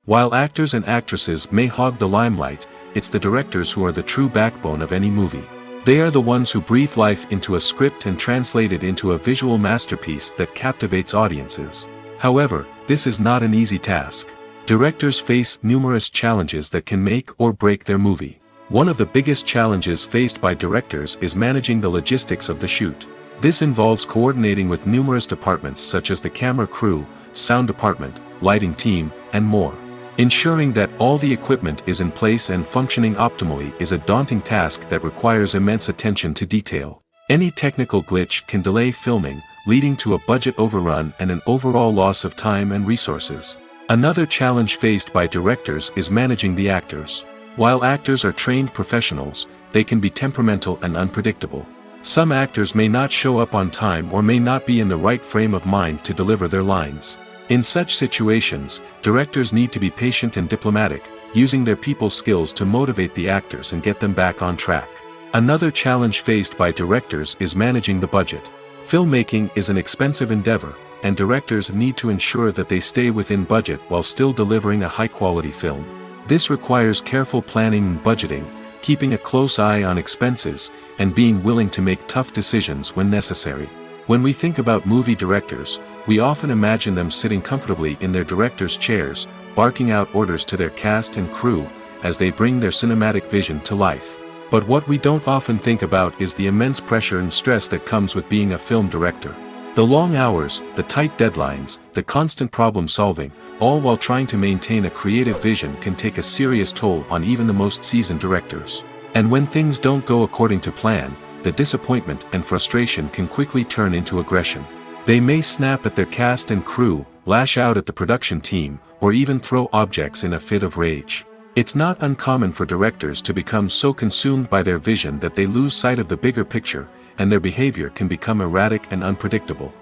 While actors and actresses may hog the limelight, it's the directors who are the true backbone of any movie. They are the ones who breathe life into a script and translate it into a visual masterpiece that captivates audiences. However, this is not an easy task. Directors face numerous challenges that can make or break their movie. One of the biggest challenges faced by directors is managing the logistics of the shoot. This involves coordinating with numerous departments such as the camera crew, sound department, lighting team, and more. Ensuring that all the equipment is in place and functioning optimally is a daunting task that requires immense attention to detail. Any technical glitch can delay filming, leading to a budget overrun and an overall loss of time and resources. Another challenge faced by directors is managing the actors. While actors are trained professionals, they can be temperamental and unpredictable. Some actors may not show up on time or may not be in the right frame of mind to deliver their lines. In such situations, directors need to be patient and diplomatic, using their people skills to motivate the actors and get them back on track. Another challenge faced by directors is managing the budget. Filmmaking is an expensive endeavor, and directors need to ensure that they stay within budget while still delivering a high-quality film. This requires careful planning and budgeting, keeping a close eye on expenses, and being willing to make tough decisions when necessary. When we think about movie directors, we often imagine them sitting comfortably in their director's chairs, barking out orders to their cast and crew, as they bring their cinematic vision to life. But what we don't often think about is the immense pressure and stress that comes with being a film director. The long hours, the tight deadlines, the constant problem solving, all while trying to maintain a creative vision can take a serious toll on even the most seasoned directors. And when things don't go according to plan, the disappointment and frustration can quickly turn into aggression. They may snap at their cast and crew, lash out at the production team, or even throw objects in a fit of rage. It's not uncommon for directors to become so consumed by their vision that they lose sight of the bigger picture, and their behavior can become erratic and unpredictable.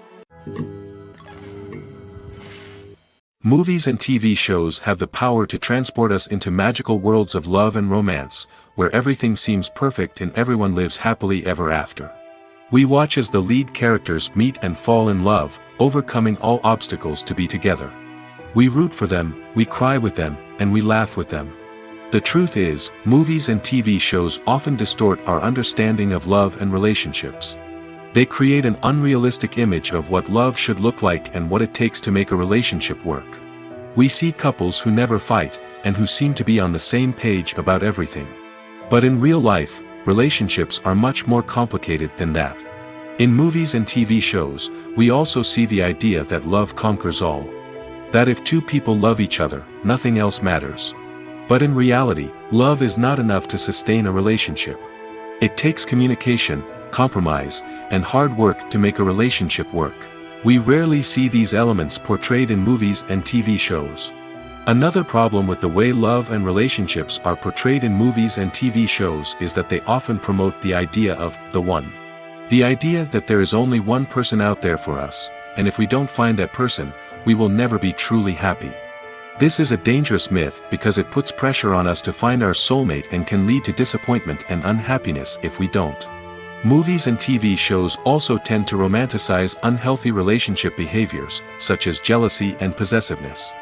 Movies and TV shows have the power to transport us into magical worlds of love and romance, where everything seems perfect and everyone lives happily ever after. We watch as the lead characters meet and fall in love, overcoming all obstacles to be together. We root for them, we cry with them, and we laugh with them. The truth is, movies and TV shows often distort our understanding of love and relationships. They create an unrealistic image of what love should look like and what it takes to make a relationship work. We see couples who never fight, and who seem to be on the same page about everything. But in real life, relationships are much more complicated than that. In movies and TV shows, we also see the idea that love conquers all. That if two people love each other, nothing else matters. But in reality, love is not enough to sustain a relationship. It takes communication, compromise, and hard work to make a relationship work. We rarely see these elements portrayed in movies and TV shows. Another problem with the way love and relationships are portrayed in movies and TV shows is that they often promote the idea of the one. The idea that there is only one person out there for us, and if we don't find that person, we will never be truly happy. This is a dangerous myth because it puts pressure on us to find our soulmate and can lead to disappointment and unhappiness if we don't. Movies and TV shows also tend to romanticize unhealthy relationship behaviors, such as jealousy and possessiveness.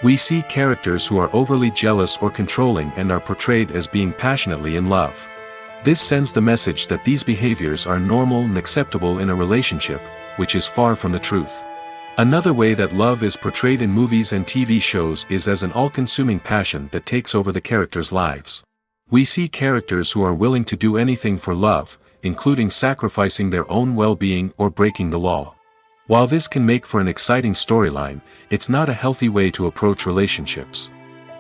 We see characters who are overly jealous or controlling and are portrayed as being passionately in love. This sends the message that these behaviors are normal and acceptable in a relationship, which is far from the truth. Another way that love is portrayed in movies and TV shows is as an all-consuming passion that takes over the characters' lives. We see characters who are willing to do anything for love, including sacrificing their own well-being or breaking the law. While this can make for an exciting storyline, it's not a healthy way to approach relationships.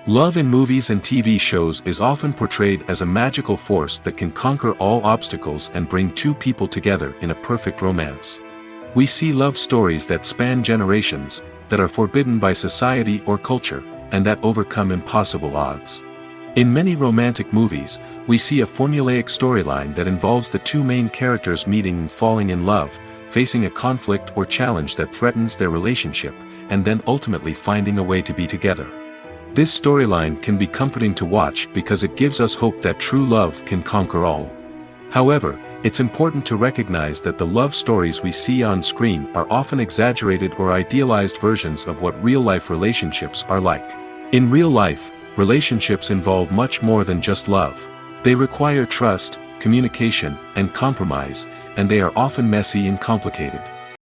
Love in movies and TV shows is often portrayed as a magical force that can conquer all obstacles and bring two people together in a perfect romance. We see love stories that span generations, that are forbidden by society or culture, and that overcome impossible odds. In many romantic movies, we see a formulaic storyline that involves the two main characters meeting and falling in love, facing a conflict or challenge that threatens their relationship, and then ultimately finding a way to be together. This storyline can be comforting to watch because it gives us hope that true love can conquer all. However, it's important to recognize that the love stories we see on screen are often exaggerated or idealized versions of what real-life relationships are like. In real life, relationships involve much more than just love. They require trust, communication, and compromise, and they are often messy and complicated.